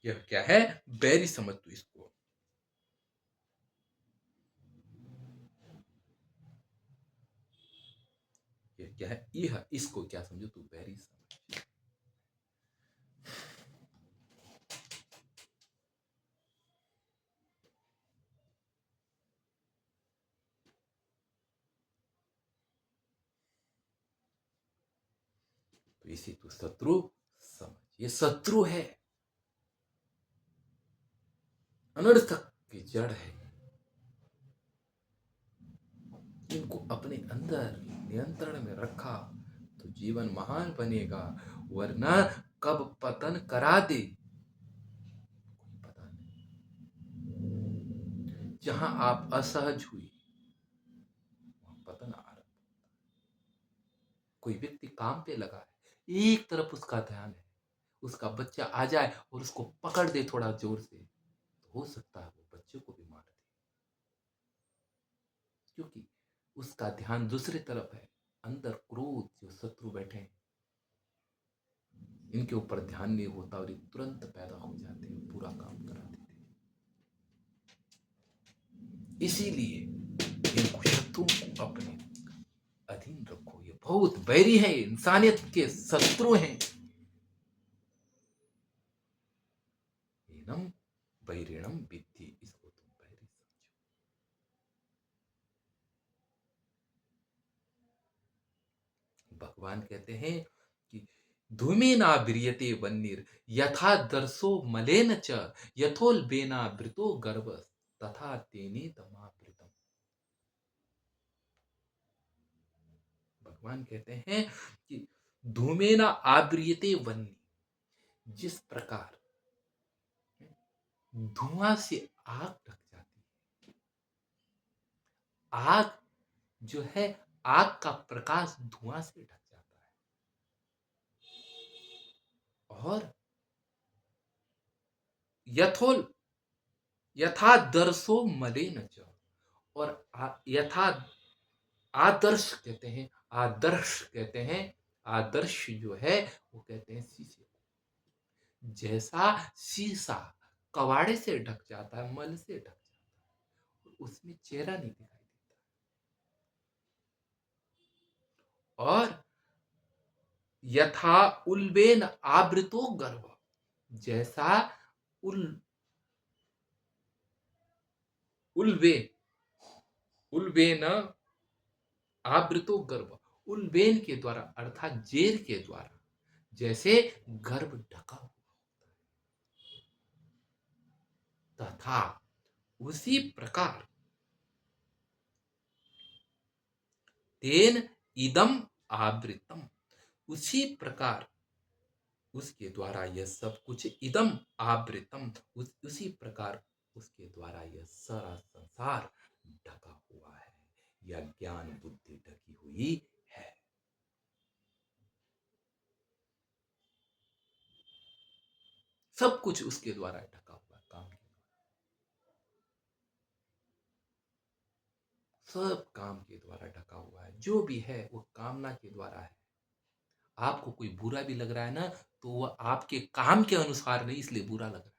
यह क्या है? बैरी समझ तू इसको। यह क्या है? यह इसको क्या समझो तू बैरी समझ। तो इसे तू शत्रु समझ। ये शत्रु है, अनर्थ की जड़ है। इनको अपने अंदर नियंत्रण में रखा तो जीवन महान बनेगा, वरना कब पतन करा दे कोई पता नहीं। जहां आप असहज हुई वहां पतन आ रहा। कोई व्यक्ति काम पे लगा है, एक तरफ उसका ध्यान है, उसका बच्चा आ जाए और उसको पकड़ दे थोड़ा जोर से, तो हो सकता है वो बच्चे को भी मार दे, क्योंकि उसका ध्यान दूसरी तरफ है। अंदर क्रोध जो शत्रु बैठे हैं, इनके ऊपर ध्यान नहीं होता और ये तुरंत पैदा हो जाते हैं, पूरा काम करा देते हैं। इसीलिए इन शत्रुओं को अपने अधीन रखो। ये बहुत बैरी है, इंसानियत के शत्रु हैं। एनम बैरिणम विद्धि, इसको तुम बैरी समझो। भगवान कहते हैं कि धूमेना ब्रियते वन्निर यथा दर्शो मलेन च यथोल बेना वृतो गर्भ तथा तेने तमावृतम। भगवान कहते हैं कि धूमेना आब्रियते वन्नी, जिस प्रकार धुआं से आग ढक जाती है। आग जो है, आग का प्रकाश धुआं से ढक जाता है। और यथोल यथा दर्शो मलेन च, और यथा आदर्श कहते हैं, आदर्श कहते हैं, आदर्श जो है वो कहते हैं शीशे को। जैसा शीशा कबाड़े से ढक जाता है, मल से ढक जाता है, उसमें चेहरा नहीं दिखाई देता। और यथा उल्बेन आवृतो गर्भ, जैसा उल उल्बेन उल्बेन आवृतो गर्भ, उल्बेन के द्वारा अर्थात जेर के द्वारा जैसे गर्भ ढका हुआ तथा उसी प्रकार तेन इदम आवृतम, उसी प्रकार उसके द्वारा यह सब कुछ इदम आवृतम, उसी प्रकार उसके द्वारा यह सारा संसार ढका हुआ है, या ज्ञान बुद्धि ढकी हुई है। सब कुछ उसके द्वारा ढका हुआ है, काम के सब काम के द्वारा ढका हुआ है। जो भी है वो कामना के द्वारा है। आपको कोई बुरा भी लग रहा है ना, तो वह आपके काम के अनुसार नहीं, इसलिए बुरा लग रहा है।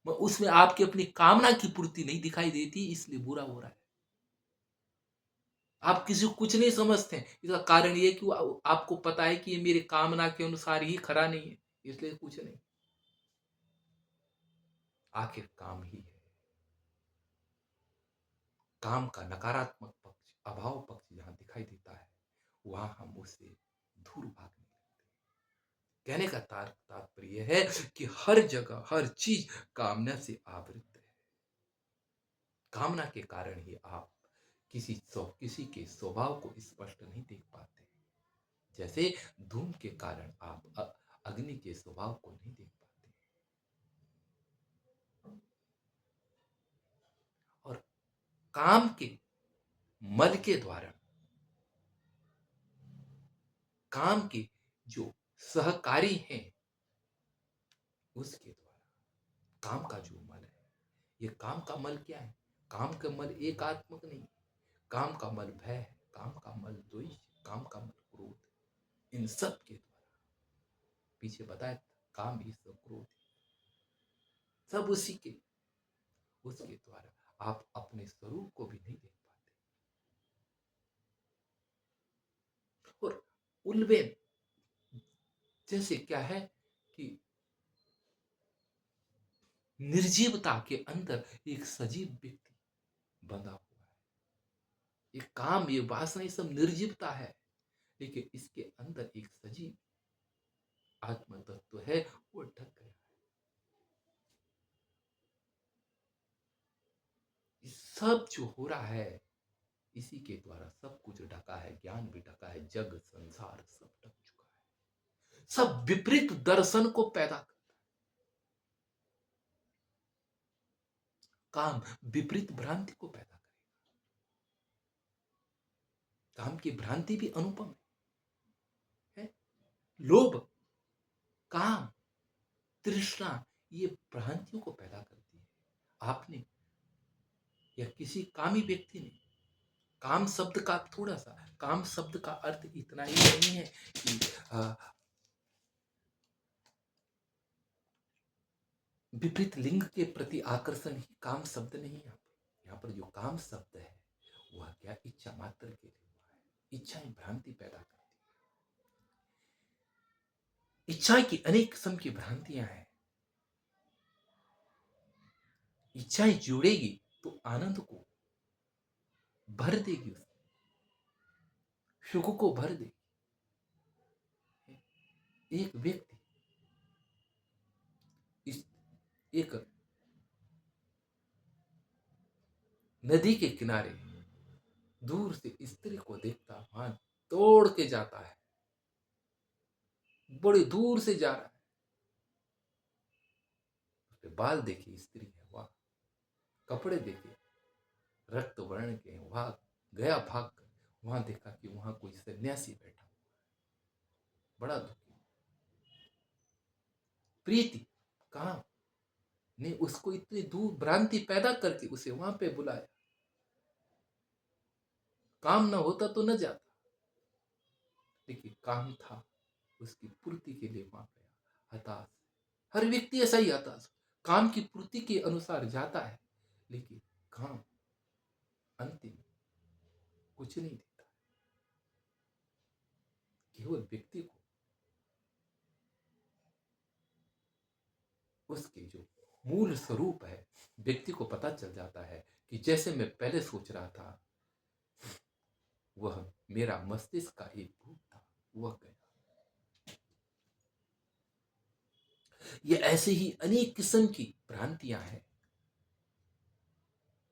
उसमें आपकी अपनी कामना की पूर्ति नहीं दिखाई देती, इसलिए बुरा हो रहा है। आप किसी को कुछ नहीं समझते हैं, इसका कारण ये कि आपको पता है कि ये मेरे कामना के अनुसार ही खरा नहीं है, इसलिए कुछ नहीं। आखिर काम ही है। काम का नकारात्मक पक्ष, अभाव पक्ष जहां दिखाई देता है, वहां हम उससे दूर भागने लगते हैं। कहने का तात्पर्य है कि हर जगह हर चीज कामना से आवृत है। कामना के कारण ही आप किसी के स्वभाव को स्पष्ट नहीं देख पाते, जैसे धूम के कारण आप अग्नि के स्वभाव को नहीं देख पाते। और काम के मल के द्वारा काम के जो सहकारी हैं उसके द्वारा काम का जो मल है, ये काम का मल क्या है? काम का मल एकात्मक नहीं है। काम का मल भय है, काम का मल द्वेष, काम का मल क्रोध। इन सब के द्वारा पीछे बताया काम ही सब क्रोध है, सब उसी के उसके द्वारा आप अपने स्वरूप को भी नहीं देख पाते। और उल्बेन जैसे क्या है कि निर्जीवता के अंदर एक सजीव व्यक्ति बंधा हुआ है। ये काम, ये वासना, ये सब निर्जीवता है, लेकिन इसके अंदर एक सजीव आत्म तत्व है, वो ढक गया है। ये सब जो हो रहा है इसी के द्वारा सब कुछ ढका है, ज्ञान भी ढका है, जग संसार सब ढक चुका है। सब विपरीत दर्शन को पैदा करता है। काम विपरीत भ्रांति को पैदा करेगा। काम की भ्रांति भी अनुपम है। लोभ, काम, तृष्णा, ये भ्रांतियों को पैदा करती है। आपने या किसी कामी व्यक्ति ने काम शब्द का थोड़ा सा, काम शब्द का अर्थ इतना ही नहीं है कि विपरीत लिंग के प्रति आकर्षण ही काम शब्द नहीं है। यहाँ पर जो काम शब्द है वह क्या, इच्छा मात्र के लिए हुआ है। इच्छाएं भ्रांति पैदा करती है। इच्छाएं की अनेक किस्म की भ्रांतियां हैं। इच्छाएं जुड़ेगी तो आनंद को भर देगी, उसमें सुख को भर देगी। एक व्यक्ति इस एक नदी के किनारे दूर से स्त्री को देखता, वहां दौड़ के जाता है, बड़ी दूर से जा रहा है। उसके बाल देखे, स्त्री है, वाह। कपड़े देखे, रक्त वर्ण के, वहां गया भाग कर, वहां देखा कि वहां कोई सन्यासी बैठा, बड़ा दुखी। प्रीति, कहा ने उसको इतनी दूर भ्रांति पैदा करके उसे वहां पे बुलाया। काम ना होता तो न जाता, लेकिन काम था, उसकी पूर्ति के लिए वहां गया। हताश, हर व्यक्ति ऐसा ही हताश, काम की पूर्ति के अनुसार जाता है, लेकिन काम अंतिम कुछ नहीं देता। केवल व्यक्ति को उसके जो मूल स्वरूप है, व्यक्ति को पता चल जाता है कि जैसे मैं पहले सोच रहा था, वह मेरा मस्तिष्क का एक भूत था, वह गया। ये ऐसे ही अनेक किस्म की भ्रांतियां हैं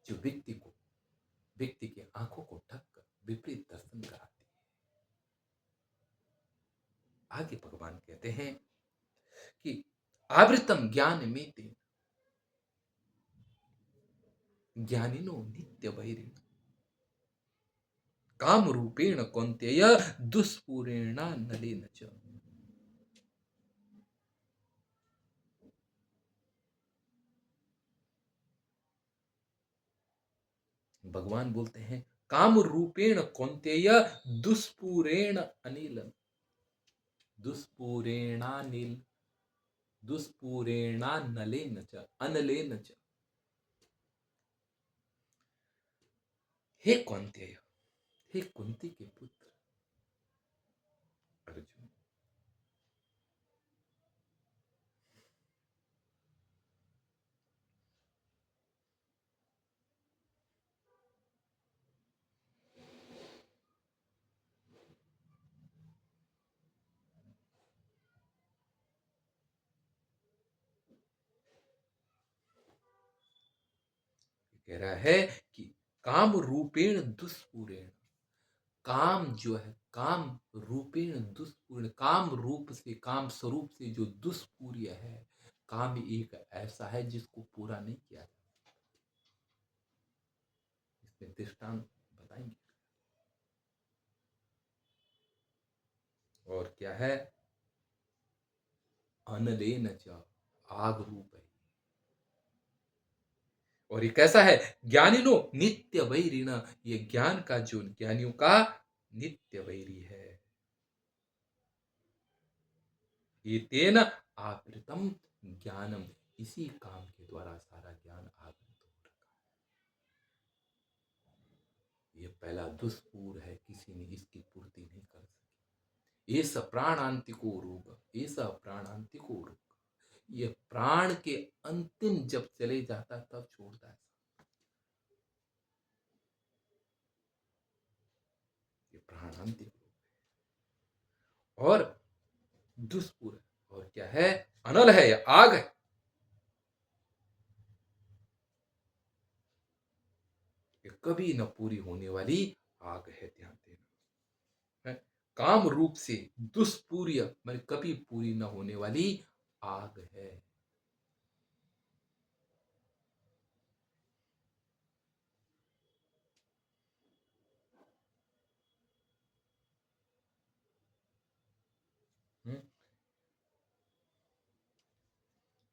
जो व्यक्ति के आंखों को ढक कर विपरीत दर्शन कराती है। आगे भगवान कहते हैं कि आवृतम ज्ञान में तेन ज्ञानिनो नित्य वैरिण काम रूपेण कौन्तेय दुष्पूरेणा नलेन च। भगवान बोलते हैं काम रूपेण कौन्तेय दुष्पूरेण अनिल, दुष्पूरेणानिल, दुष्पूरेणानलेन च, अनलेन च। हे कौन्तेय, हे कुंती के पुत्र अर्जुन, कह रहा है कि काम रूपेण दुष्पूरेण, काम जो है, काम रूपेण दुष्पूर्ण, काम रूप से, काम स्वरूप से जो दुष्पूर्य है, काम एक ऐसा है जिसको पूरा नहीं किया जा सकता। इसमें दृष्टांत बताएंगे। और क्या है? अनलेन च आग रूप है। और ये कैसा है? ज्ञानिनो नित्य वैरिण, ये ज्ञान का जो ज्ञानियों का नित्य वैरी है। ये तेन आवृतम ज्ञानम, इसी काम के द्वारा सारा ज्ञान आवृत हो रखा है। ये पहला दुष्पूर है, किसी ने इसकी पूर्ति नहीं कर सकी। ये स प्राणांतिको रोग, ये स प्राणांतिको रोग, ये प्राण के अंतिम जब चले जाता तब छोड़ता है। ये प्राणांतिक रोग और दुष्पूर है। और क्या है? अनल है, या आग है। ये कभी न पूरी होने वाली आग है, ध्यान देना है। काम रूप से दुष्पूर्य मैंने कभी पूरी न होने वाली आग है। हम्म?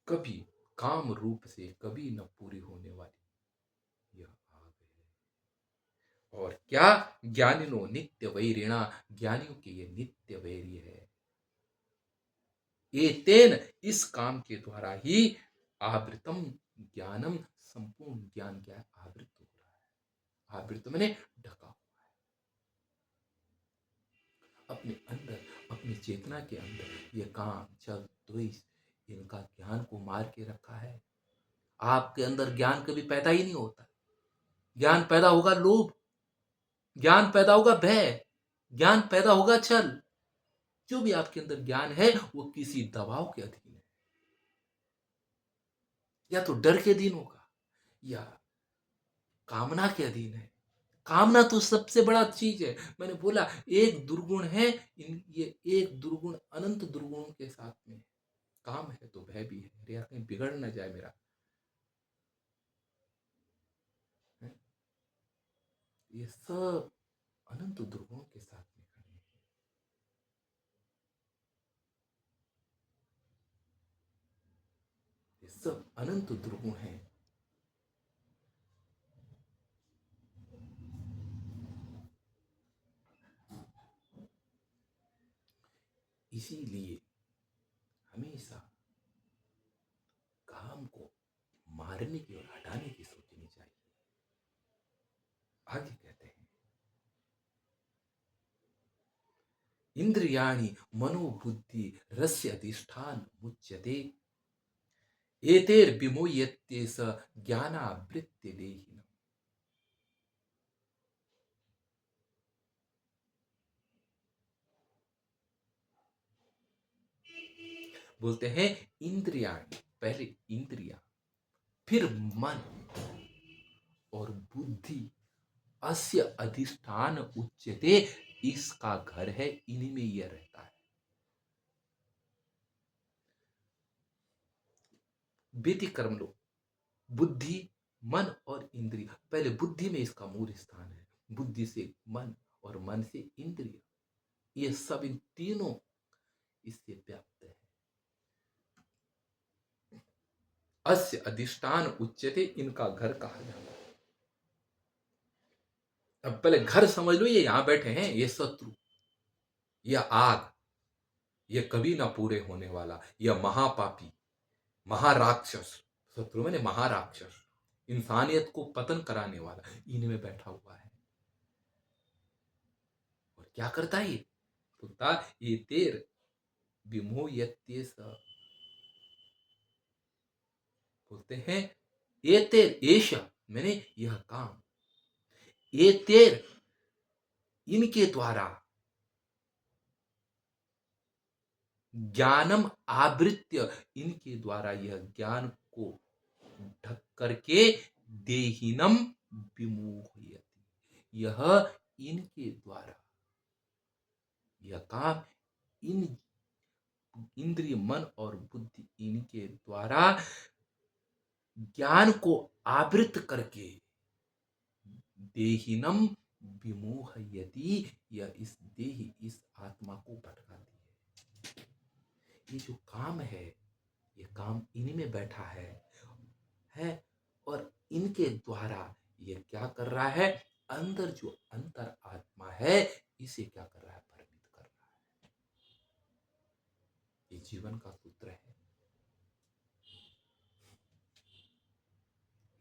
कभी काम रूप से कभी न पूरी होने वाली यह आग है। और क्या? ज्ञानिनो नित्य वैरिणा, ज्ञानियों के ये नित्य वैरी है। ये तेन, इस काम के द्वारा ही आवृतम ज्ञानम, संपूर्ण ज्ञान क्या है? आवृत हो रहा है। आवृत मैंने ढका हुआ है। अपने अंदर, अपनी चेतना के अंदर ये काम छल द्वेष, इनका ज्ञान को मार के रखा है। आपके अंदर ज्ञान कभी पैदा ही नहीं होता। ज्ञान पैदा होगा लोभ, ज्ञान पैदा होगा भय, ज्ञान पैदा होगा छल। जो भी आपके अंदर ज्ञान है वो किसी दबाव के अधीन है। या तो डर के अधीन होगा, या कामना के अधीन है। कामना तो सबसे बड़ा चीज है। मैंने बोला एक दुर्गुण है, ये एक दुर्गुण अनंत दुर्गुणों के साथ में। काम है तो भय भी है, अरे यार कहीं बिगड़ ना जाए मेरा, है? ये सब अनंत दुर्गुणों के साथ में खड़े हैं। ये सब अनंत दुर्गुण है। इसीलिए हमेशा काम को मारने की और हटाने की सोचनी चाहिए। आगे कहते हैं, इंद्रियाणि मनोबुद्धि रस्य अधिष्ठान मुच्यते, एतैर्विमोह्यते स ज्ञानावृत्ति देहिनम्। बोलते हैं इंद्रियाणि, पहले इंद्रिया, फिर मन और बुद्धि, अस्य अधिष्ठान उच्यते, इसका घर है, इन्हीं में यह रहता है। व्यतिक्रम लो, बुद्धि, मन और इंद्रिय। पहले बुद्धि में इसका मूल स्थान है, बुद्धि से मन और मन से इंद्रिय, ये सब इन तीनों इससे व्याप्त है। अस्य अधिष्ठान उच्यते, इनका घर कहा जाता है। अब पहले घर समझ लो, ये यहां बैठे हैं, ये शत्रु, यह आग, ये कभी ना पूरे होने वाला, यह महापापी, महाराक्षस, शत्रु मैंने महाराक्षस, इंसानियत को पतन कराने वाला, इनमें बैठा हुआ है। और क्या करता है ये? बोलता ये तेर विमोह्यते स, बोलते हैं ये तेर एश, मैंने यह काम, ये तेर, इनके द्वारा, ज्ञानम आवृत्य, इनके द्वारा यह ज्ञान को ढक करके, देहिनम विमोहयति, यह इनके द्वारा, यह काम इन इंद्रिय मन और बुद्धि, इनके द्वारा ज्ञान को आवृत करके, देहिनम विमोहयति, यह इस देही, इस आत्मा को भटका देती ये जो काम है, ये काम इन्हीं में बैठा है और इनके द्वारा ये क्या कर रहा है, अंदर जो अंतर आत्मा है इसे क्या कर रहा है, भ्रमित कर रहा है। ये जीवन का सूत्र है,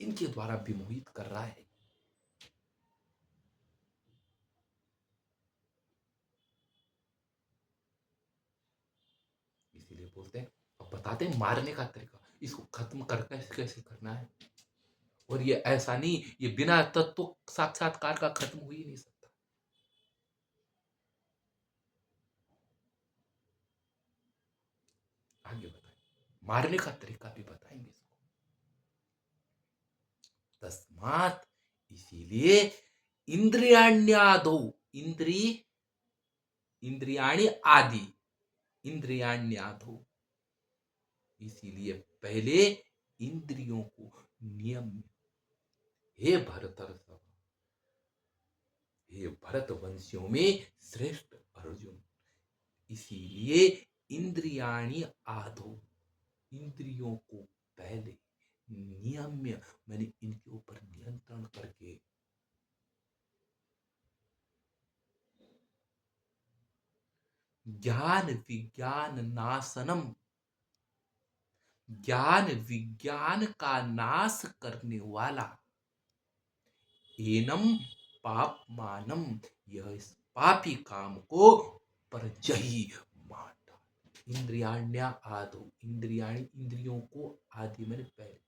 इनके द्वारा विमोहित कर रहा है। इसीलिए बोलते हैं, अब बताते हैं मारने का तरीका, इसको खत्म कर कैसे कैसे करना है। और ये ऐसा नहीं, ये बिना तत्व साक्षात्कार का खत्म हो ही नहीं सकता। आगे बताएं, मारने का तरीका भी बताएंगे इसको। तस्मात, इसीलिए इंद्रियाण्यादो, इंद्रियाणी आदि, इंद्रियाण्यादो, इसीलिए पहले इंद्रियों को नियम, हे भरतर्षभ, हे भरत वंशियों में श्रेष्ठ अर्जुन, इसीलिए इंद्रियाणी आदो, इंद्रियों को पहले नियम्य, मैंने इनके ऊपर नियंत्रण करके, ज्ञान विज्ञान नाशनम, ज्ञान विज्ञान का नाश करने वाला, एनम पापमानम, यह इस पापी काम को परजही माटा। इंद्रियाण्या आदो, इंद्रियाणी, इंद्रियों को आदि मैंने पहले,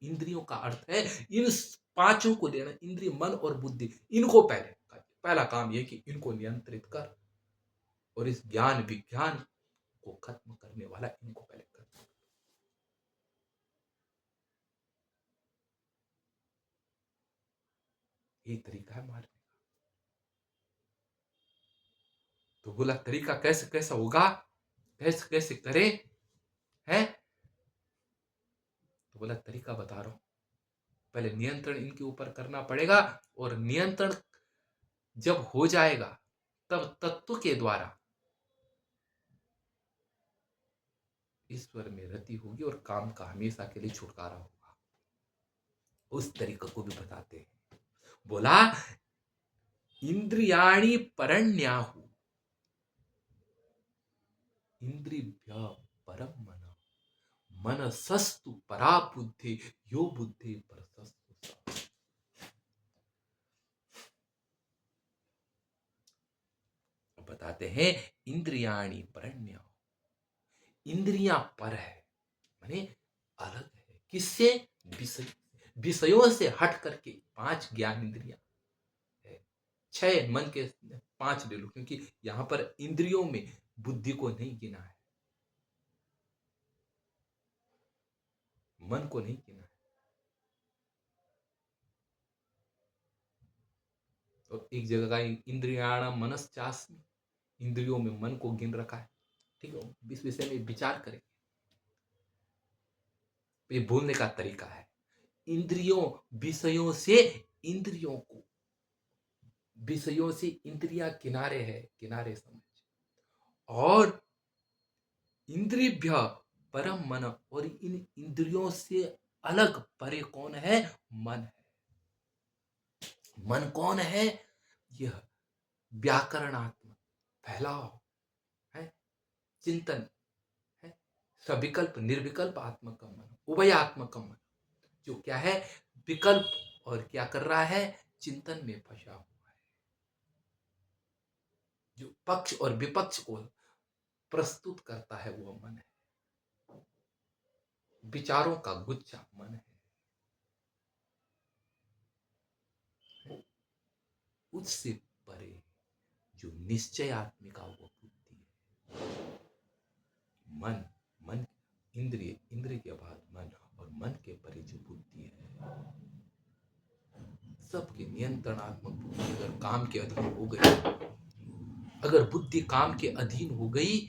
इंद्रियों का अर्थ है इन पांचों को लेना, इंद्रिय मन और बुद्धि, इनको पहले, पहला काम यह कि इनको नियंत्रित कर, और इस ज्ञान विज्ञान को खत्म करने वाला इनको पहले कर। यही तरीका है मारने का। तो बोला तरीका कैसे कैसा होगा, कैसे कैसे करे है, तो बोला तरीका बता रहा हूं, पहले नियंत्रण इनके ऊपर करना पड़ेगा, और नियंत्रण जब हो जाएगा तब तत्व के द्वारा ईश्वर में रति होगी और काम का हमेशा के लिए छुटकारा होगा। उस तरीके को भी बताते हैं। बोला इंद्रियाणी परण्याहु, इंद्रिभ्य परम मन, मनसस्तु परा बुद्धि, यो बुद्धि परसस्तु सा। बताते हैं इंद्रियाणी परण्या, इंद्रियां पर है, माने अलग है, किससे, विषय, विषयों से हट करके पांच ज्ञान इंद्रियां है, छह मन के, पांच ले लो, क्योंकि यहां पर इंद्रियों में बुद्धि को नहीं गिना है, मन को नहीं गिना है। और एक जगह का इंद्रियाणाम मनश्चास्मि, इंद्रियों में मन को गिन रखा है। ठीक है, इस विषय में विचार करें, ये बोलने का तरीका है। इंद्रियों, विषयों से इंद्रियों को, विषयों से इंद्रियां किनारे है, किनारे समझ, और इंद्रियभ्य परम मन, और इन इंद्रियों से अलग परे कौन है, मन है। मन कौन है, यह व्याकरणात्मक फैलाव है, चिंतन है, सविकल्प निर्विकल्प आत्मक का मन, उभयात्मक मन, जो क्या है, विकल्प और क्या कर रहा है, चिंतन में फंसा हुआ है, जो पक्ष और विपक्ष को प्रस्तुत करता है वो मन है, विचारों का गुच्छा मन है। उससे परे जो निश्चयात्मिका वो बुद्धि है, मन, मन इंद्रिय, इंद्रिय के बाद मन, और मन के परे जो बुद्धि है, सबके नियंत्रणात्मक बुद्धि अगर काम के अधीन हो गई, अगर बुद्धि काम के अधीन हो गई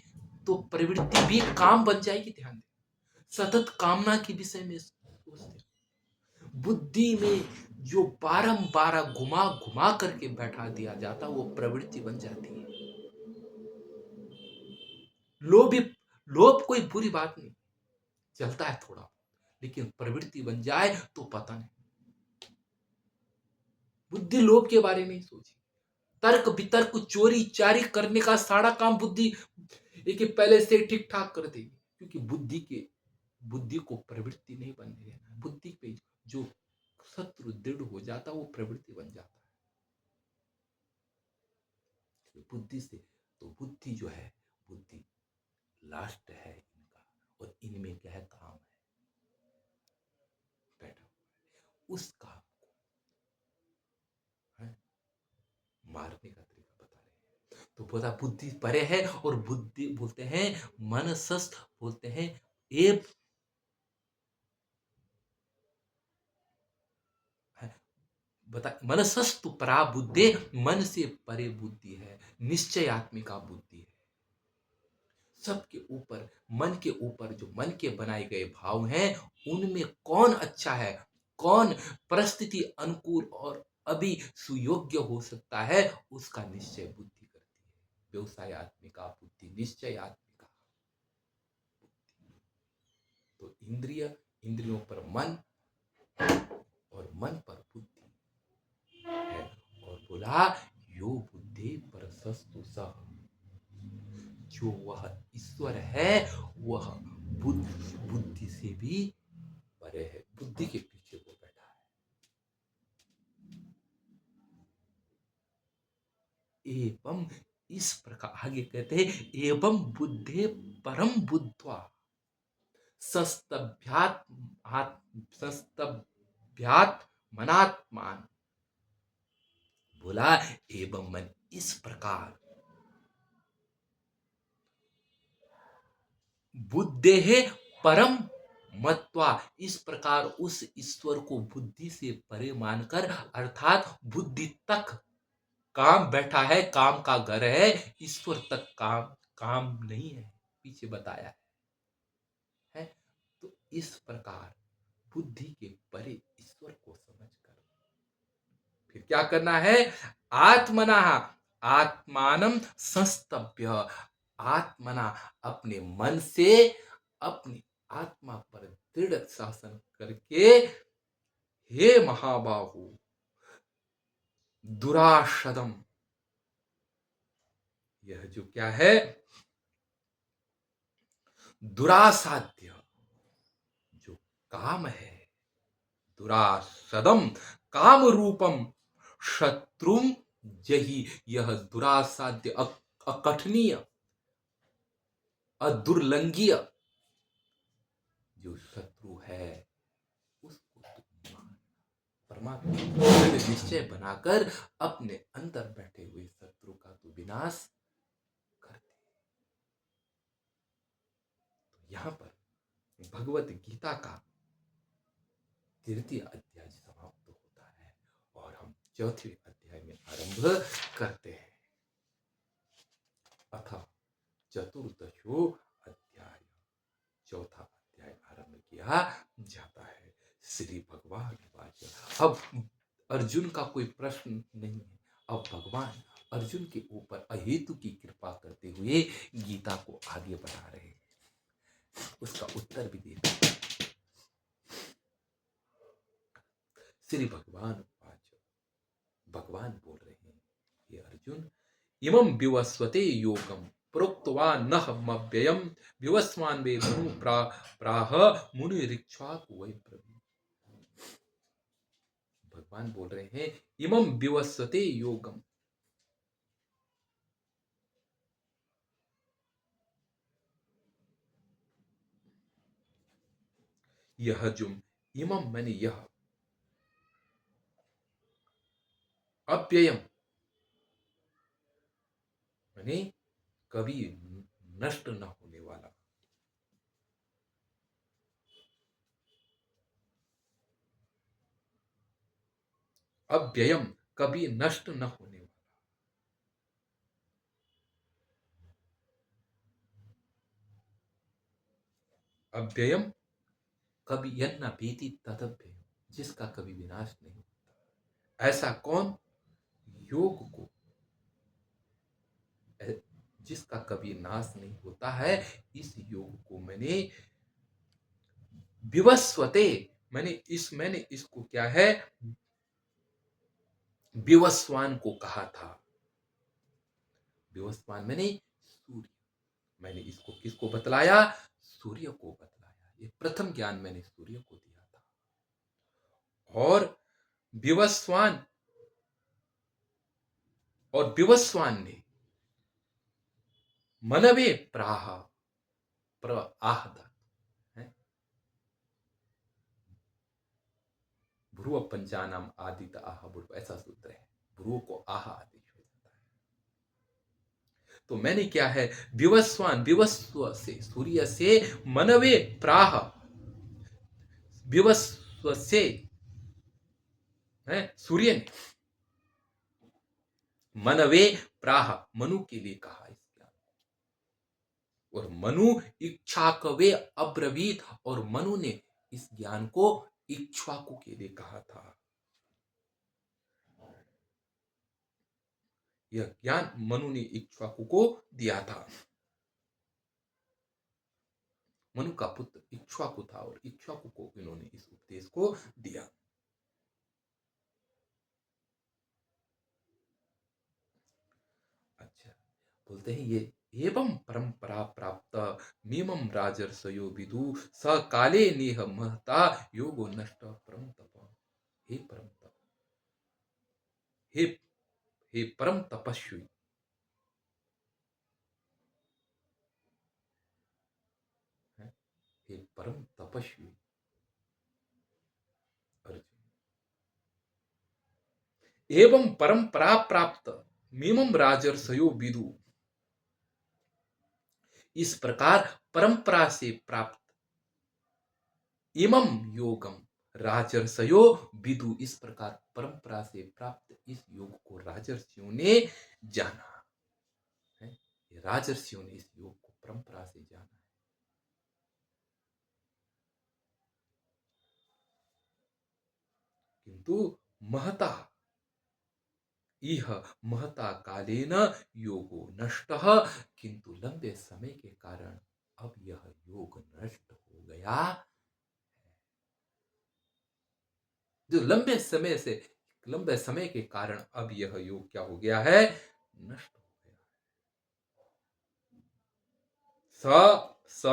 तो प्रवृत्ति भी काम बन जाएगी। ध्यान दें, सतत कामना के विषय में सोचते, बुद्धि में जो बारंबार घुमा घुमा करके बैठा दिया जाता वो प्रवृत्ति बन जाती है। लोभी, लोभ कोई बुरी बात नहीं, चलता है थोड़ा, लेकिन प्रवृत्ति बन जाए तो पता नहीं। बुद्धि लोभ के बारे में ही सोची, तर्क वितर्क चोरी चारी करने का सारा काम बुद्धि देखिए पहले से ठीक ठाक कर देगी, क्योंकि बुद्धि को प्रवृत्ति नहीं बनने देना। बुद्धि पे जो शत्रु दृढ़ हो जाता है वो प्रवृत्ति बन जाता है। बुद्धि से तो बुद्धि जो है, बुद्धि लास्ट है इनका, और इनमें क्या है, काम है बैठा उस काम को है मारने का तरीका बता रहे हैं। तो बोला बुद्धि परे है, और बुद्धि बोलते हैं मनसस्त, बोलते हैं एव बता मनसस्तु परा बुद्धि, मन से परे बुद्धि है, निश्चयात्मिका बुद्धि है। सबके ऊपर, मन के ऊपर जो मन के बनाए गए भाव हैं, उनमें कौन अच्छा है, कौन परिस्थिति अनुकूल और अभी सुयोग्य हो सकता है, उसका निश्चय बुद्धि करती है। व्यवसायत्मिका बुद्धि, निश्चयात्मिका बुद्धि। तो इंद्रियों पर मन और मन पर बुद्धि है। और बोला यो बुद्धि परसस्तु सह, जो वह ईश्वर है वह बुद्धि से भी परे है, बुद्धि के पीछे वो बैठा है। एवं इस प्रकार आगे कहते हैं, एवं बुद्धे परम बुद्ध्वा सस्तभ्यात सस्तभ्यात मनात्मान। बोला एवं मन इस प्रकार बुद्धे है परम मत्वा, इस प्रकार उस ईश्वर को बुद्धि से परे मानकर, अर्थात बुद्धि तक काम बैठा है, काम का घर है, ईश्वर तक काम काम नहीं है, पीछे बताया है। तो इस प्रकार बुद्धि के परे ईश्वर को समझकर फिर क्या करना है, आत्मना आत्मानम संस्तभ्य, आत्मना अपने मन से अपनी आत्मा पर दृढ़ शासन करके, हे महाबाहु दुराशदम, यह जो क्या है, दुरासाध्य जो काम है, दुरासदम काम रूपम शत्रुम जही, यह दुरासाध्य अकठनीय अदुर्लंघीय जो शत्रु है, उसको तुम परमात्मा निश्चय बनाकर अपने अंदर बैठे हुए शत्रु का तो विनाश कर दे। तो यहां पर भगवत गीता का 3य अध्याय समाप्त होता है, और हम 4थे अध्याय में आरंभ करते हैं। अथ चतुर्दशो अध्याय, 4था अध्याय आरंभ किया जाता है। श्री भगवान वाच। अब अर्जुन का कोई प्रश्न नहीं है, अब भगवान अर्जुन के ऊपर अहेतु की कृपा करते हुए गीता को आगे बढ़ा रहे हैं, उसका उत्तर भी देते हैं। श्री भगवान वाच, भगवान बोल रहे हैं, ये अर्जुन इमं विवस्वते योगम प्रोक्तवान नह मव्ययम विवस्वान वे मनु प्राह मुनि ऋक्षाक वै प्रभु। भगवान बोल रहे हैं इमं विवस्वते योगम, यह जो इमं मैंने यह, अव्ययम मैंने कभी नष्ट न होने वाला, अव्ययम कभी नष्ट न होने वाला, अव्ययम कभी यन्न भीति तदव्ययम, जिसका कभी विनाश नहीं होता। ऐसा कौन, योग को जिसका कभी नाश नहीं होता है, इस योग को मैंने विवस्वते, मैंने इसको क्या है, विवस्वान को कहा था। विवस्वान मैंने सूर्य, मैंने इसको किसको बतलाया, सूर्य को बतलाया। ये प्रथम ज्ञान मैंने सूर्य को दिया था। और विवस्वान ने मनवे प्राह, आह है, भ्रुव पंचानाम आदित आह भ्रुव, ऐसा सूत्र है, भ्रुव को आह आदेश हो जाता है। तो मैंने क्या है, विवस्वान, विवस्व से, सूर्य से, मनवे प्राह, विवस्व से है, सूर्य ने मनवे प्राह, मनु के लिए कहा इस ज्ञान, और मनु इक्ष्वाकवे अब्रवीत, और मनु ने इस ज्ञान को इक्ष्वाकु के लिए कहा था। यह ज्ञान मनु ने इक्ष्वाकु को दिया था। मनु का पुत्र इक्ष्वाकु था और इक्ष्वाकु को इन्होंने इस उपदेश को दिया। अच्छा, बोलते हैं ये एवं परंपरा प्राप्त मीमं राजर्षयो विदु स काले नेह महता योगो नष्ट परम तप। हे परम तप, हे हे परम तपस्वी, हे परम तपस्वी अर्जुन, एवं परंपरा प्राप्त मीमं राजर्षयो विदु, इस प्रकार परंपरा से प्राप्त, इमं योगम राजर्षयो विदु, इस प्रकार परंपरा से प्राप्त इस योग को राजर्षियों ने जाना है। राजर्षियों ने इस योग को परंपरा से जाना है। किंतु महता, इह महता कालेन योगो नष्टः, किंतु लंबे समय के कारण अब यह योग नष्ट हो गया। जो लंबे समय के कारण अब यह योग क्या हो गया है, नष्ट हो गया। स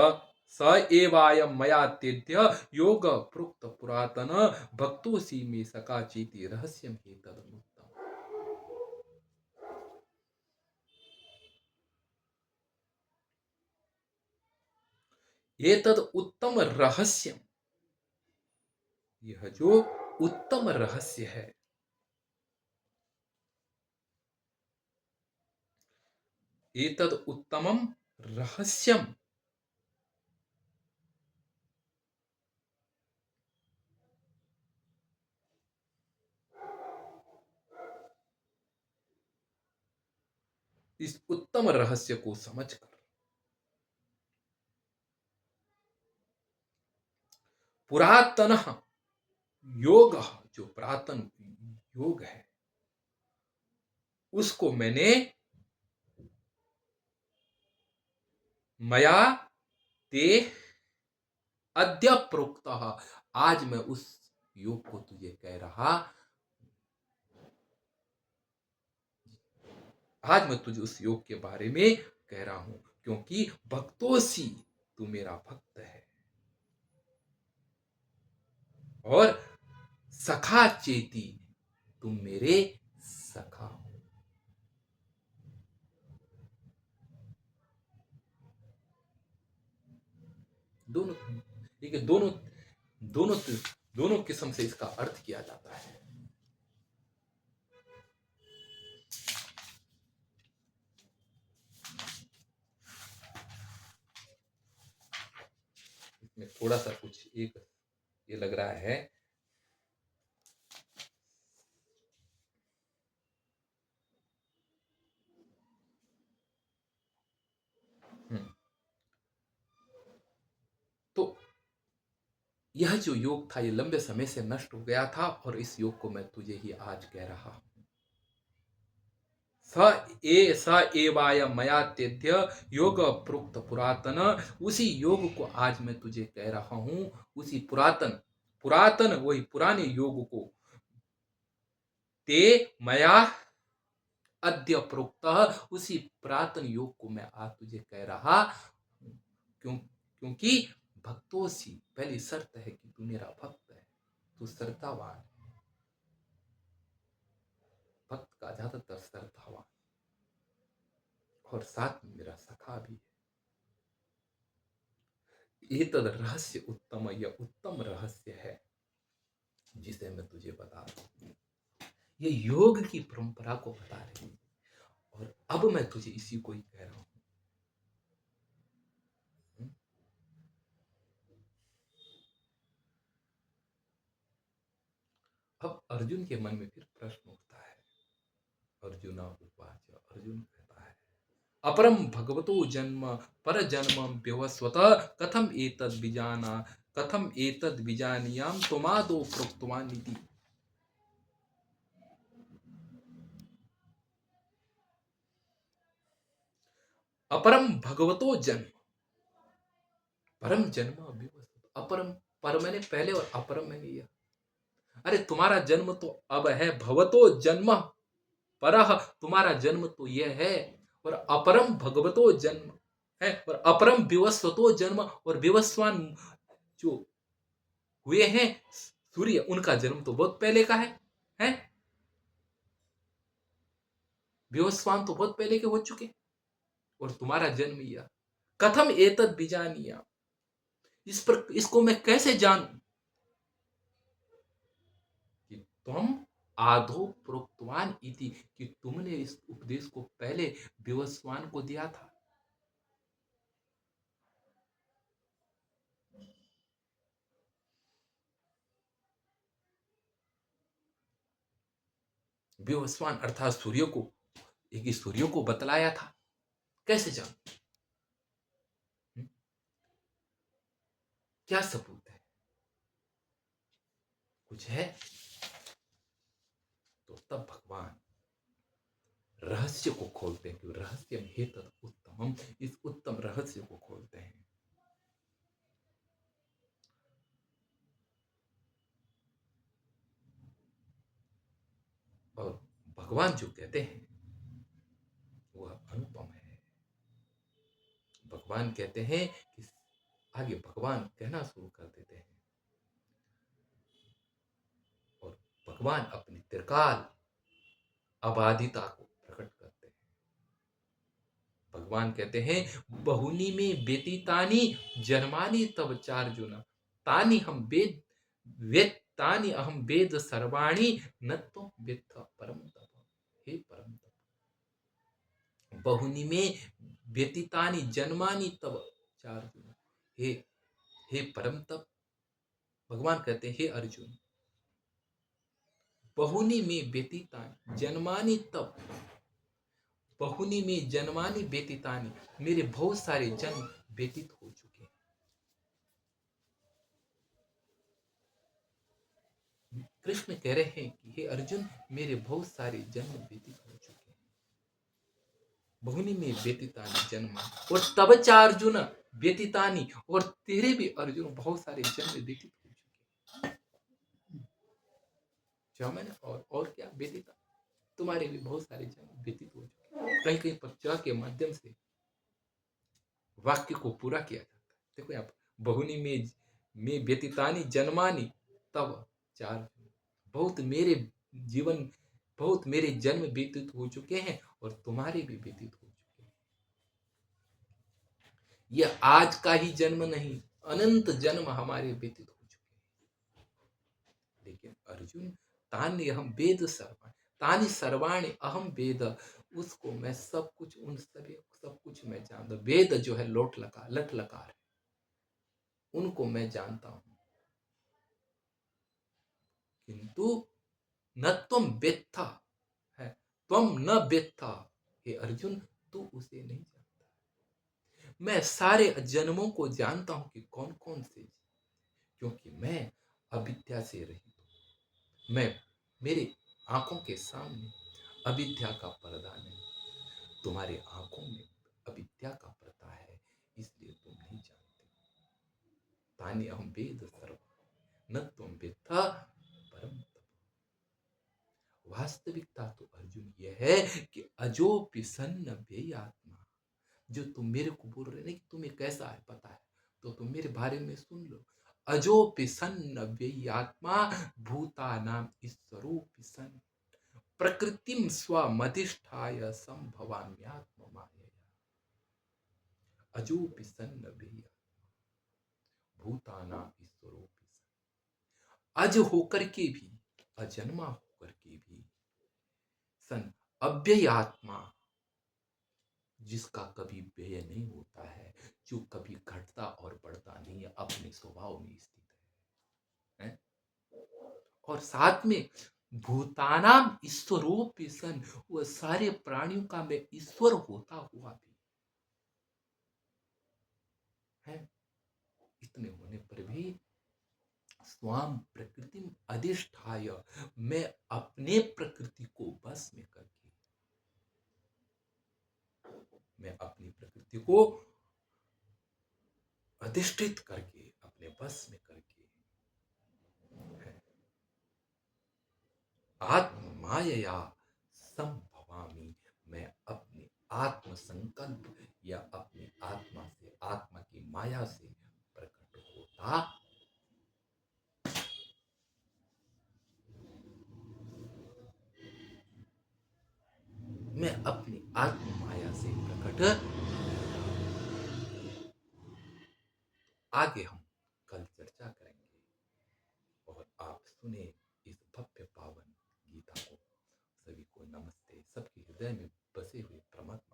स एवायम मया तेद्य योग प्रोक्त पुरातन भक्तोसी में सका चेति रहस्यम एतदमुत्तम। एतद उत्तम रहस्यम, यह जो उत्तम रहस्य है, एतद उत्तमम रहस्यम, इस उत्तम रहस्य को समझकर पुरातन योग, जो पुरातन योग है, उसको मैंने मया ते अद्य प्रोक्त, आज मैं उस योग को तुझे कह रहा, आज मैं तुझे उस योग के बारे में कह रहा हूं, क्योंकि भक्तोसी, तू मेरा भक्त है, और सखा चेती, तुम मेरे सखा हो। दोनों, ठीक है, दोनों दोनों किस्म से इसका अर्थ किया जाता है। इसमें थोड़ा सा कुछ एक ये लग रहा है, तो यह जो योग था, ये लंबे समय से नष्ट हो गया था, और इस योग को मैं तुझे ही आज कह रहा हूं। स एवाय मया तेद्य योग प्रोक्त पुरातन। उसी योग को आज मैं तुझे कह रहा हूं, उसी पुरातन पुरातन वही पुराने योग को ते मया अद्य प्रोक्त, उसी पुरातन योग को मैं आज तुझे कह रहा हूं। क्योंकि भक्तों से पहली शर्त है कि तू मेरा भक्त है, तू श्रद्धावान है। भक्त का ज्यादातर श्रद्धावान और साथ में मेरा सखा भी है। ये तद रहस्य उत्तम, यह उत्तम रहस्य है जिसे मैं तुझे बता रहा हूं। ये योग की परंपरा को बता रही है और अब मैं तुझे इसी को ही कह रहा हूं। अब अर्जुन के मन में फिर प्रश्न उठता है। अर्जुना उवाच, अर्जुन कहता है अपरम भगवतो जन्म पर जन्म व्यवस्वत कथम एतद् विजाना, कथम एतद् विजानीयाम त्वमादौ प्रोक्तवान् इति। अपरम भगवतो जन्म, परम जन्म व्यवस्वत। अपरम, पर मैंने पहले और अपरम मैंने यह। अरे तुम्हारा जन्म तो अब है, भवतो जन्म परह, तुम्हारा जन्म तो यह है, और अपरम भगवतो जन्म है, और अपरम विवस्वतो जन्म, और विवस्वान जो हुए हैं सूर्य, उनका जन्म तो बहुत पहले का है? विवस्वान तो बहुत पहले के हो चुके, और तुम्हारा जन्म यह। कथम एतद् बीजानीया, इस पर इसको मैं कैसे जानूं कि तुम आधो प्रोक्तवान इति, कि तुमने इस उपदेश को पहले विवस्वान को दिया था। विवस्वान अर्थात सूर्य को, एक सूर्य को बतलाया था। कैसे जान, क्या सबूत है, कुछ है? तो तब भगवान रहस्य को खोलते हैं कि रहस्य हे तद उत्तम, हम इस उत्तम रहस्य को खोलते हैं। और भगवान जो कहते हैं वह अनुपम है। भगवान कहते हैं कि आगे भगवान कहना शुरू कर देते हैं, और भगवान अपनी त्रिकाल अबाधिता को प्रकट करते हैं। भगवान कहते हैं बहुनी में व्यतीतानि जन्मानि तब चार्जुन, तानि हम वेद वेद तानि अहम वेद सर्वाणि न तो वेत्थ परम तप। हे परम तप, बहुनी में व्यतीतानि जन्मानि तब चार्जुन, हे हे परम तप। भगवान कहते हैं हे अर्जुन, बहुनी में व्यतीतानि जन्मानि तब, बहुनी में जन्मानि व्यतीतानि, मेरे बहुत सारे जन्म व्यतीत हो चुके हैं। कृष्ण कह रहे हैं कि हे अर्जुन, मेरे बहुत सारे जन्म व्यतीत हो चुके हैं। बहुनी में व्यतीतानि जन्म, और तब चार्जुन व्यतीतानि, और तेरे भी अर्जुन बहुत सारे जन्म व्यतीत हो चुके हैं। क्या मैंने और क्या व्यतीता, तुम्हारे भी बहुत सारे जन्म व्यतीत हो चुके हैं। कहीं कहीं पर च के माध्यम से वाक्य को पूरा किया जाता है। देखो यहाँ पर बहुनी में व्यतीतानि जन्मानि तब चार, बहुत मेरे जीवन, बहुत मेरे जन्म व्यतीत हो चुके हैं, और तुम्हारे भी व्यतीत हो चुके हैं। यह आज का ही जन्म नहीं, अनंत जन्म हमारे व्यतीत हो चुके हैं। लेकिन अर्जुन, तानि अहम वेद सर्वाणि, तानि सर्वाणि अहम वेद, उसको मैं सब कुछ, उन सभी सब कुछ मैं जानता। वेद जो है लोट लकार लट लकार है, उनको मैं जानता हूं, किंतु न तुम वेत्था है, तुम न वेत्था, हे अर्जुन तू उसे नहीं जानता। मैं सारे जन्मों को जानता हूं कि कौन कौन से, क्योंकि मैं अविद्या से रहित हूं। मैं, मेरे आंखों के सामने अविद्या का पर्दा नहीं, तुम्हारी आंखों में अविद्या का पर्दा है, इसलिए तुम नहीं जानते। तानि अहम वेद सर्व न तुम वेत्था परम तप। वास्तविकता तो अर्जुन यह है कि अजो पिसन्न व्यय आत्मा। जो तुम मेरे को बोल रहे ना कि तुम्हें कैसा है पता है, तो तुम मेरे बारे में सुन लो। अजो पिसन्न व्यय आत्मा भूतानाम ईश्वरो पिसन्न प्रकृतिम स्वमधिष्ठाय संभवाम्यात्म मायया। अजो पिसन्न व्यय भूतानाम ईश्वरो पिसन्न। अज होकर के भी, अजन्मा होकर के भी, सन अव्यय आत्मा, जिसका कभी व्यय नहीं होता है, जो कभी घटता और बढ़ता नहीं है, अपने स्वभाव में स्थित है? और साथ में भूतानाम ईश्वरोपि सन, वह सारे प्राणियों का मैं ईश्वर होता हुआ भी है। इतने होने पर भी स्वाम प्रकृति अधिष्ठाय, मैं अपने प्रकृति को बस में करके, मैं अपनी प्रकृति को अधिष्ठित करके, अपने बस में करके है। आत्म मायया संभवामी, मैं अपने आत्म संकल्प या अपनी आत्मा से, आत्मा की माया से प्रकट होता, मैं अपनी आत्म माया से प्रकट। आगे हम कल चर्चा करेंगे, और आप सुने इस भव्य पावन गीता को। सभी को नमस्ते। सबके हृदय में बसे हुए परमात्मा